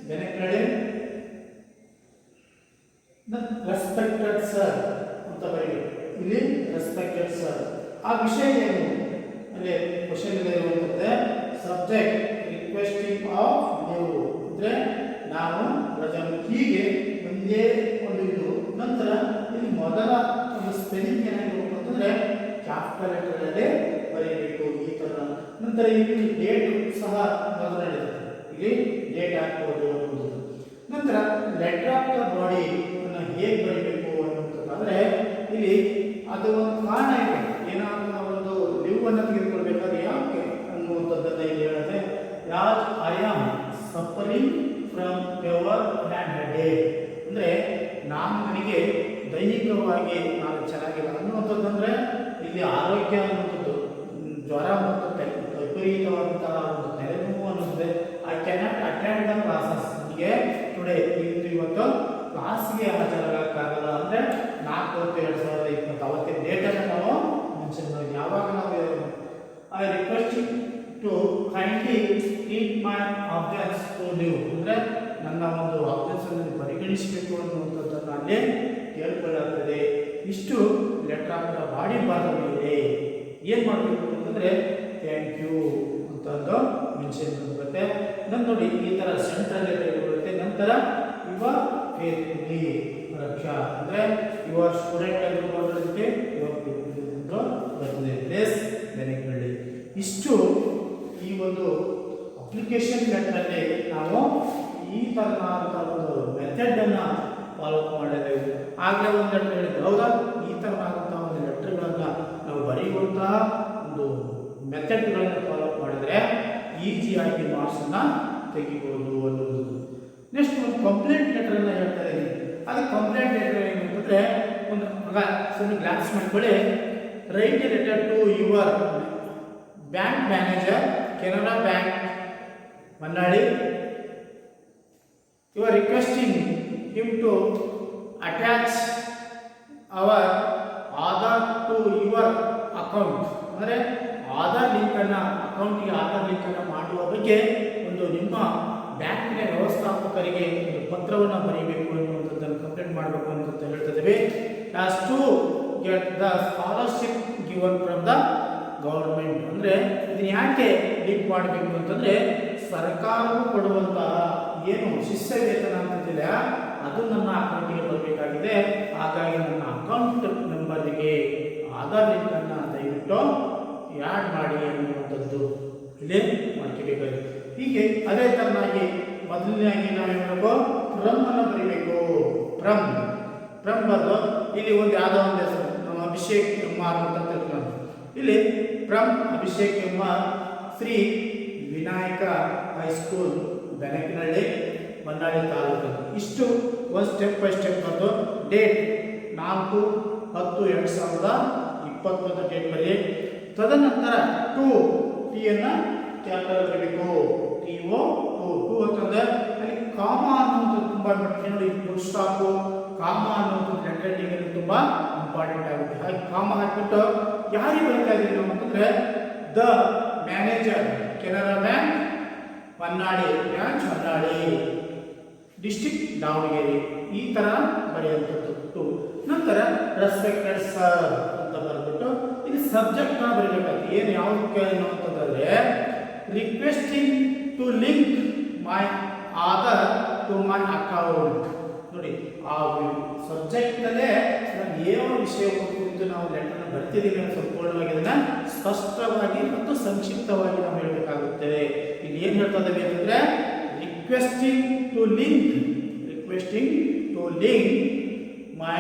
Benakanahalli respected sir ಅಂತ ಬರೀಬೇಕು. ಇಲ್ಲಿ ರೆಸ್ಪೆಕ್ಟೆಡ್ ಸರ್ ಆ ವಿಷಯ ಏನು ಅಲ್ಲಿ ಕ್ವಶನ್ ಇರುವಂಥದ್ದೇ ಸಬ್ಜೆಕ್ಟ್ ರಿಕ್ವೆಸ್ಟಿಂಗ್ ಆಫ್ ಲೀವ್ ಅಂದರೆ ನಾವು ರಜೆ ಹೀಗೆ ಒಂದೇ ಒಂದು ಇದು. ನಂತರ ಇಲ್ಲಿ ಮೊದಲ ಒಂದು ಸ್ಪೆಲ್ಲಿಂಗ್ ಏನಾಗಿರ್ಬೇಕು ಅಂತಂದರೆ ಕ್ಯಾಪಿಟಲ್ ಲೆಟರಲ್ಲೇ ಬರೀಬೇಕು ಈ ಥರ. ನಂತರ ಇಲ್ಲಿ ಡೇಟ್ ಸಹ ಮೊದಲನೇದು, ಇಲ್ಲಿ ಡೇಟ್ ಹಾಕ್ಬೋದು ಅನ್ನೋದು. ನಂತರ ಲೆಟರ್ ಆಫ್ ದ ಬಾಡಿ ಅನ್ನು ಹೇಗೆ ಬರೀಬೇಕು ಅನ್ನೋದಾದರೆ ಇಲ್ಲಿ ಅದು ಒಂದು ಕಾರಣ ಇದೆ. ಏನಾದರೂ ಒಂದು ಲೀವ್ ಅನ್ನು ತೆಗೆದುಕೊಳ್ಬೇಕಾದ್ರೆ ಯಾಕೆ ಅನ್ನುವಂಥದ್ದನ್ನು ಇಲ್ಲಿ ಹೇಳಿದ್ರೆ, as I am suffering from fever and headache ಅಂದರೆ ನನಗೆ ದೈಹಿಕವಾಗಿ ನಾನು ಚೆನ್ನಾಗಿಲ್ಲ ಅನ್ನುವಂಥದ್ದಂದರೆ ಇಲ್ಲಿ ಆರೋಗ್ಯ ಅನ್ನುವಂಥದ್ದು ಜ್ವರ ಮತ್ತು ವಿಪರೀತವಾದಂತಹ ಒಂದು ತಲೆನೋವು ಅನ್ನೋದು I cannot attend the classes. ಹೀಗೆ ಟುಡೇ ಇವತ್ತು ಕ್ಲಾಸ್ಗೆ ಹಾಜರಾಗಕ್ಕಾಗಲ್ಲ ಅಂದರೆ 4/2/2020 ಅವತ್ತಿನ ಡೇಟನ್ನು ನಾವು ಮೆನ್ಷನ್ ಮಾಡಿ. ಯಾವಾಗ ನಾವು I requesting to kindly treat my objects to leave ಅಂದರೆ ನನ್ನ ಒಂದು ಆಬ್ಜೆಕ್ಟ್ಸನ್ನು ಪರಿಗಣಿಸಬೇಕು ಅನ್ನುವಂಥದ್ದನ್ನು ಅಲ್ಲೇ ಕೇಳ್ಕೊಳ್ಳಾಗ್ತದೆ. ಇಷ್ಟು ಲೆಟರ್ ಆಫ್ ದ ಬಾಡಿ ಬರೆದ ಮೇಲೆ ಏನು ಮಾಡಬೇಕು ಅಂತಂದರೆ ಥ್ಯಾಂಕ್ ಯು ಅಂತಂದು ಮೆನ್ಷನ್ ಬರುತ್ತೆ. ನನ್ನ ನೋಡಿ ಈ ಥರ ಸೆಂಟ್ರಲ್ ಲೆಟರ್ ಬರುತ್ತೆ. ನಂತರ ಯುವರ್ ಫೇತ್ಫುಲಿ ರಕ್ಷಾ ಅಂದರೆ ಯುವರ್ ಸ್ಟೂಡೆಂಟ್ ಅಂತ ಬರುತ್ತೆ, ಯುವರ್ ಫೇತ್ಫುಲಿ ಅಂತ ಬರ್ತದೆ. ಪ್ಲೇಸ್ ಬೆನಕನಹಳ್ಳಿ. ಇಷ್ಟು ಈ ಒಂದು ಅಪ್ಲಿಕೇಶನ್ ಲೆಟರಲ್ಲಿ ನಾವು ಈ ಥರನಾದಂಥ ಒಂದು ಮೆಥಡನ್ನು ಫಾಲೋ ಮಾಡಿದ್ದೇವೆ. ಆಗಲೇ ಒಂದು ಲೆಟರ್ ಹೇಳಿದ್ದೆ, ಹೌದಾ? ಈ ಥರನಾದಂಥ ಒಂದು ಲೆಟರ್ಗಳನ್ನು ನಾವು ಬರೆಯುವಂತಹ ಒಂದು ಮೆಥಡ್ಗಳನ್ನು ಫಾಲೋ ಮಾಡಿದರೆ ಈಸಿಯಾಗಿ ಮಾರ್ಕ್ಸನ್ನು ತೆಗಿಬೋದು ಅನ್ನೋದು. ನೆಕ್ಸ್ಟ್ ಒಂದು ಕಂಪ್ಲೇಂಟ್ ಲೆಟರನ್ನು ಹೇಳ್ತಾ ಇದ್ದೀನಿ. ಅದು ಕಂಪ್ಲೇಂಟ್ ಲೆಟರ್ ಏನಂತಂದರೆ ಒಂದು ಸುಮ್ಮನೆ ಗ್ಲಾನ್ಸ್ ಮಾಡ್ಕೊಳ್ಳಿ. Write a letter to your bank manager Canara bank Honnali. You are requesting him to attach our Aadhaar to your account ಅಂದರೆ ಆಧಾರ್ ಲಿಂಕನ್ನು ಅಕೌಂಟಿಗೆ ಆಧಾರ್ ಲಿಂಕನ್ನು ಮಾಡುವ ಬಗ್ಗೆ ಒಂದು ನಿಮ್ಮ ಬ್ಯಾಂಕಿನ ವ್ಯವಸ್ಥಾಪಕರಿಗೆ ಒಂದು ಪತ್ರವನ್ನು ಬರೀಬೇಕು ಅನ್ನುವಂಥದ್ದನ್ನು ಕಂಪ್ಲೇಂಟ್ ಮಾಡಬೇಕು ಅಂತ ಹೇಳ್ತಿದ್ದೇವೆ. As to get the scholarship given from the government ಅಂದರೆ ಇದನ್ನು ಯಾಕೆ ಲಿಂಕ್ ಮಾಡಬೇಕು ಅಂತಂದರೆ ಸರ್ಕಾರವು ಕೊಡುವಂತಹ ಏನು ಶಿಷ್ಯ ವೇತನ ಅಂತಿಲ್ಲ ಅದು ನನ್ನ ಅಕೌಂಟಿಗೆ ಬರಬೇಕಾಗಿದೆ. ಹಾಗಾಗಿ ನನ್ನ ಅಕೌಂಟ್ ನಂಬರಿಗೆ ಆಧಾರ್ ಲಿಂಕನ್ನು ದಯವಿಟ್ಟು ಆ್ಯಡ್ ಮಾಡಿ ಅನ್ನುವಂಥದ್ದು ಇಲ್ಲಿ ಮಾಡ್ಕೋಬೇಕಾಗಿದೆ. ಹೀಗೆ ಅದೇ ಥರನಾಗಿ ಮೊದಲನೇದಾಗಿ ನಾವೇನು ಮಾಡಬೇಕು, ಫ್ರಮ್ಮನ್ನು ಬರೀಬೇಕು. ಫ್ರಮ್ ಬರೆದು ಇಲ್ಲಿ ಒಂದು ಯಾವುದೋ ಒಂದು ಹೆಸರು ನಮ್ಮ ಅಭಿಷೇಕ್ ಕುಮಾರ್ ಅಂತ ತಿಳ್ಕೊಂಡು ಇಲ್ಲಿ ಫ್ರಮ್ ಅಭಿಷೇಕ್ ಕುಮಾರ್ ಶ್ರೀ ವಿನಾಯಕ ಹೈಸ್ಕೂಲ್ ಬೆನಕನಹಳ್ಳಿ ಹೊನ್ನಾಳಿ ತಾಲೂಕು. ಇಷ್ಟು ಒಂದು ಸ್ಟೆಪ್ ಬೈ ಸ್ಟೆಪ್ ಬರೆದು ಡೇಟ್ 4/10/2021 ಡೇಟ್ ಬರೀ. ತದನಂತರ ಟಿಯನ್ನು ಕ್ಯಾಪಿಟಲ್ ಬರಬೇಕು. TO ಟು ಅಂತಂದರೆ ಅಲ್ಲಿ ಕಾಮ ಅನ್ನೋದು ತುಂಬ ಇಂಪಾರ್ಟೆಂಟ್ ನೋಡಿ. ಫುಲ್ ಸ್ಟಾಪು ಕಾಮ ಅನ್ನೋದು ಲೆಟರ್ ರೈಟಿಂಗಲ್ಲಿ ತುಂಬ ಇಂಪಾರ್ಟೆಂಟ್ ಆಗುತ್ತೆ. ಹಾಗೆ ಕಾಮ ಹಾಕಿಬಿಟ್ಟು ಯಾರಿಗೆ ಬರ್ತಾ ಇದ್ದೀವಿ ನಾವು ಅಂತಂದರೆ the manager Canara bank Honnali branch Honnali, district Davanagere, ಈ ಥರ ಬರೆಯುವಂಥದ್ದು. ನಂತರ ರೆಸ್ಪೆಕ್ಟೆಡ್ ಸರ್ ಅಂತ ಬರೆದ್ಬಿಟ್ಟು ಇಲ್ಲಿ ಸಬ್ಜೆಕ್ಟ್ನ ಬರೀಬೇಕಾಗ್ತದೆ. ಏನು ಯಾವುದಕ್ಕೆ ಅನ್ನುವಂಥದ್ದಾದರೆ requesting to link my Aadhaar to my account. ನೋಡಿ, ಆ ಸಬ್ಜೆಕ್ಟಲ್ಲೇ ನಾವು ಏನೋ ವಿಷಯ ಕುರಿತು ನಾವು ಲೆಟರ್ನ ಬರ್ತಿದ್ದೀವಿ ಅನ್ನೋ ಸಂಪೂರ್ಣವಾಗಿ ಅದನ್ನು ಸ್ಪಷ್ಟವಾಗಿ ಮತ್ತು ಸಂಕ್ಷಿಪ್ತವಾಗಿ ನಾವು ಹೇಳಬೇಕಾಗುತ್ತದೆ. ಇಲ್ಲಿ ಏನು ಹೇಳ್ತಾ ಇದ್ದೇವೆ ಅಂತಂದರೆ requesting to link my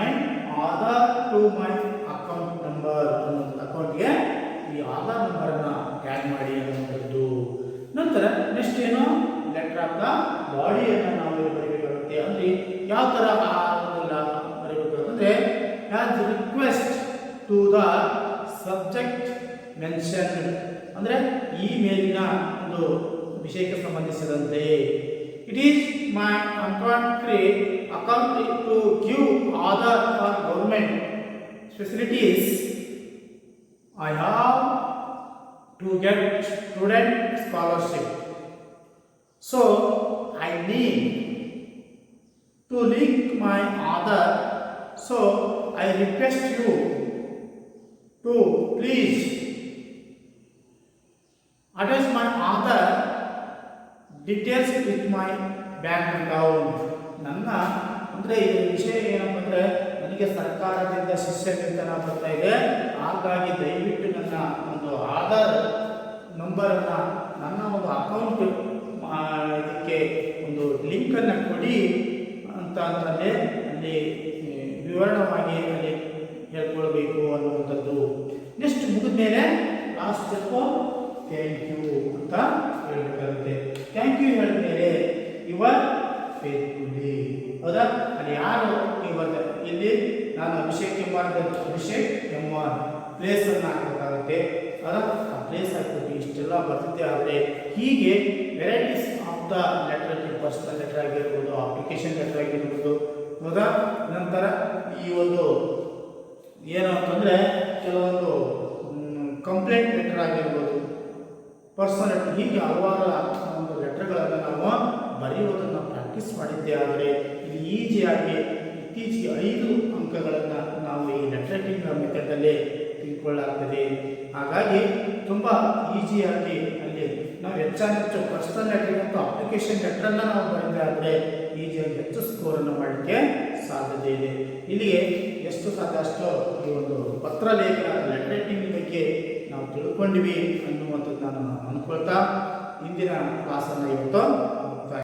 Aadhaar to my account number. ಅಕೌಂಟ್ಗೆ ಈ ಆಧಾರ್ ನಂಬರನ್ನು ಆ್ಯಡ್ ಮಾಡಿ ಅನ್ನುವಂಥದ್ದು. ನಂತರ ನೆಕ್ಸ್ಟ್ ಏನು ಲೆಟರ್ ಆಫ್ ದ ಬಾಡಿಯನ್ನು ನಾವು ಬರೀಬೇಕಾಗುತ್ತೆ. ಅಂದರೆ ಯಾವ ಥರ ಬರೀಬೇಕಾಗುತ್ತೆ as request to the subject mention, ಅಂದರೆ ಈ ಮೇಲಿನ ಒಂದು ವಿಷಯಕ್ಕೆ ಸಂಬಂಧಿಸಿದಂತೆ. It is my account to give Aadhaar for government facilities. I have to get student scholarship. So I need to link my Aadhaar. So I request you to please attach my Aadhaar details with my bank account. ನನ್ನ ಅಂದರೆ ಇದರ ವಿಷಯ ಏನಪ್ಪ ಅಂದರೆ ನನಗೆ ಸರ್ಕಾರದಿಂದ ಶಿಷ್ಯವೇತನ ಬರ್ತಾ ಇದೆ, ಹಾಗಾಗಿ ದಯವಿಟ್ಟು ನನ್ನ ಒಂದು ಆಧಾರ್ ನಂಬರನ್ನು ನನ್ನ ಒಂದು ಅಕೌಂಟ್ ಇದಕ್ಕೆ ಒಂದು ಲಿಂಕನ್ನು ಕೊಡಿ ಅಂತಂದರೆ ಅಲ್ಲಿ ವಿವರಣವಾಗಿ ಅಲ್ಲಿ ಹೇಳ್ಕೊಳ್ಬೇಕು ಅನ್ನುವಂಥದ್ದು. ನೆಕ್ಸ್ಟ್ ಮುಗಿದ ಮೇಲೆ ಲಾಸ್ಟ್ ಸ್ಟೆಪ್ಪು ಥ್ಯಾಂಕ್ ಯು ಅಂತ ಹೇಳಬೇಕಾಗುತ್ತೆ. ಥ್ಯಾಂಕ್ ಯು ಹೇಳಿದ ಮೇಲೆ ಯುವರ್ ಫೇತ್ಫುಲಿ, ಹೌದಾ? ಅಲ್ಲಿ ಯಾರು ಇವತ್ತು ಇಲ್ಲಿ ನಾನು ಅಭಿಷೇಕ್ ಎಂ1 ಪ್ಲೇಸನ್ನು ಹಾಕಬೇಕಾಗುತ್ತೆ. ಹೌದಾ? ಆ ಪ್ಲೇಸ್ ಹಾಕ್ಬೇಕು. ಇಷ್ಟೆಲ್ಲ ಬರ್ತಿದ್ದೆ. ಆದರೆ ಹೀಗೆ varieties of the letter, personal letter ಆಗಿರ್ಬೋದು, ಅಪ್ಲಿಕೇಶನ್ ಲೆಟರ್ ಆಗಿರ್ಬೋದು, ಹೌದಾ? ನಂತರ ಈ ಒಂದು ಏನು ಅಂತಂದರೆ ಕೆಲವೊಂದು ಕಂಪ್ಲೇಂಟ್ ಲೆಟರ್ ಆಗಿರ್ಬೋದು, ಪರ್ಸನಲ್ ಲೆಟರ್, ಹೀಗೆ ಹಲವಾರು ಒಂದು ಲೆಟರ್ಗಳನ್ನು ನಾವು ಬರೆಯುವುದನ್ನು ಪ್ರಾಕ್ಟೀಸ್ ಮಾಡಿದ್ದೆ. ಆದರೆ ಇದು ಈಸಿಯಾಗಿ ಇತ್ತೀಚೆಗೆ 5 ಅಂಕಗಳನ್ನು ನಾವು ಈ ಲೆಟರ್ ರೈಟಿಂಗ್ ಮೆಥಡಲ್ಲಿ ತಿಳ್ಕೊಳ್ಳಾಗ್ತದೆ. ಹಾಗಾಗಿ ತುಂಬ ಈಸಿಯಾಗಿ ಅಲ್ಲಿ ನಾವು ಹೆಚ್ಚು ಪರ್ಸನಲ್ ಲೆಟರ್ ಮತ್ತು ಅಪ್ಲಿಕೇಶನ್ ಲೆಟ್ರನ್ನು ನಾವು ಬರೆದ ಆದರೆ ಈಸಿಯಾಗಿ ಹೆಚ್ಚು ಸ್ಕೋರನ್ನು ಮಾಡಲಿಕ್ಕೆ ಸಾಧ್ಯತೆ ಇದೆ. ಇಲ್ಲಿಗೆ ಎಷ್ಟು ಸಾಧ್ಯ ಅಷ್ಟು ಈ ಒಂದು ಪತ್ರ ಲೇಖನ ಲೆಟರ್ ರೈಟಿಂಗ್ ಬಗ್ಗೆ ನಾವು ತಿಳ್ಕೊಂಡಿವಿ ಅನ್ನುವಂಥದ್ದು ನಾನು ಅಂದ್ಕೊಳ್ತಾ ಇಂದಿನ ಕ್ಲಾಸನ್ನು ಇವತ್ತು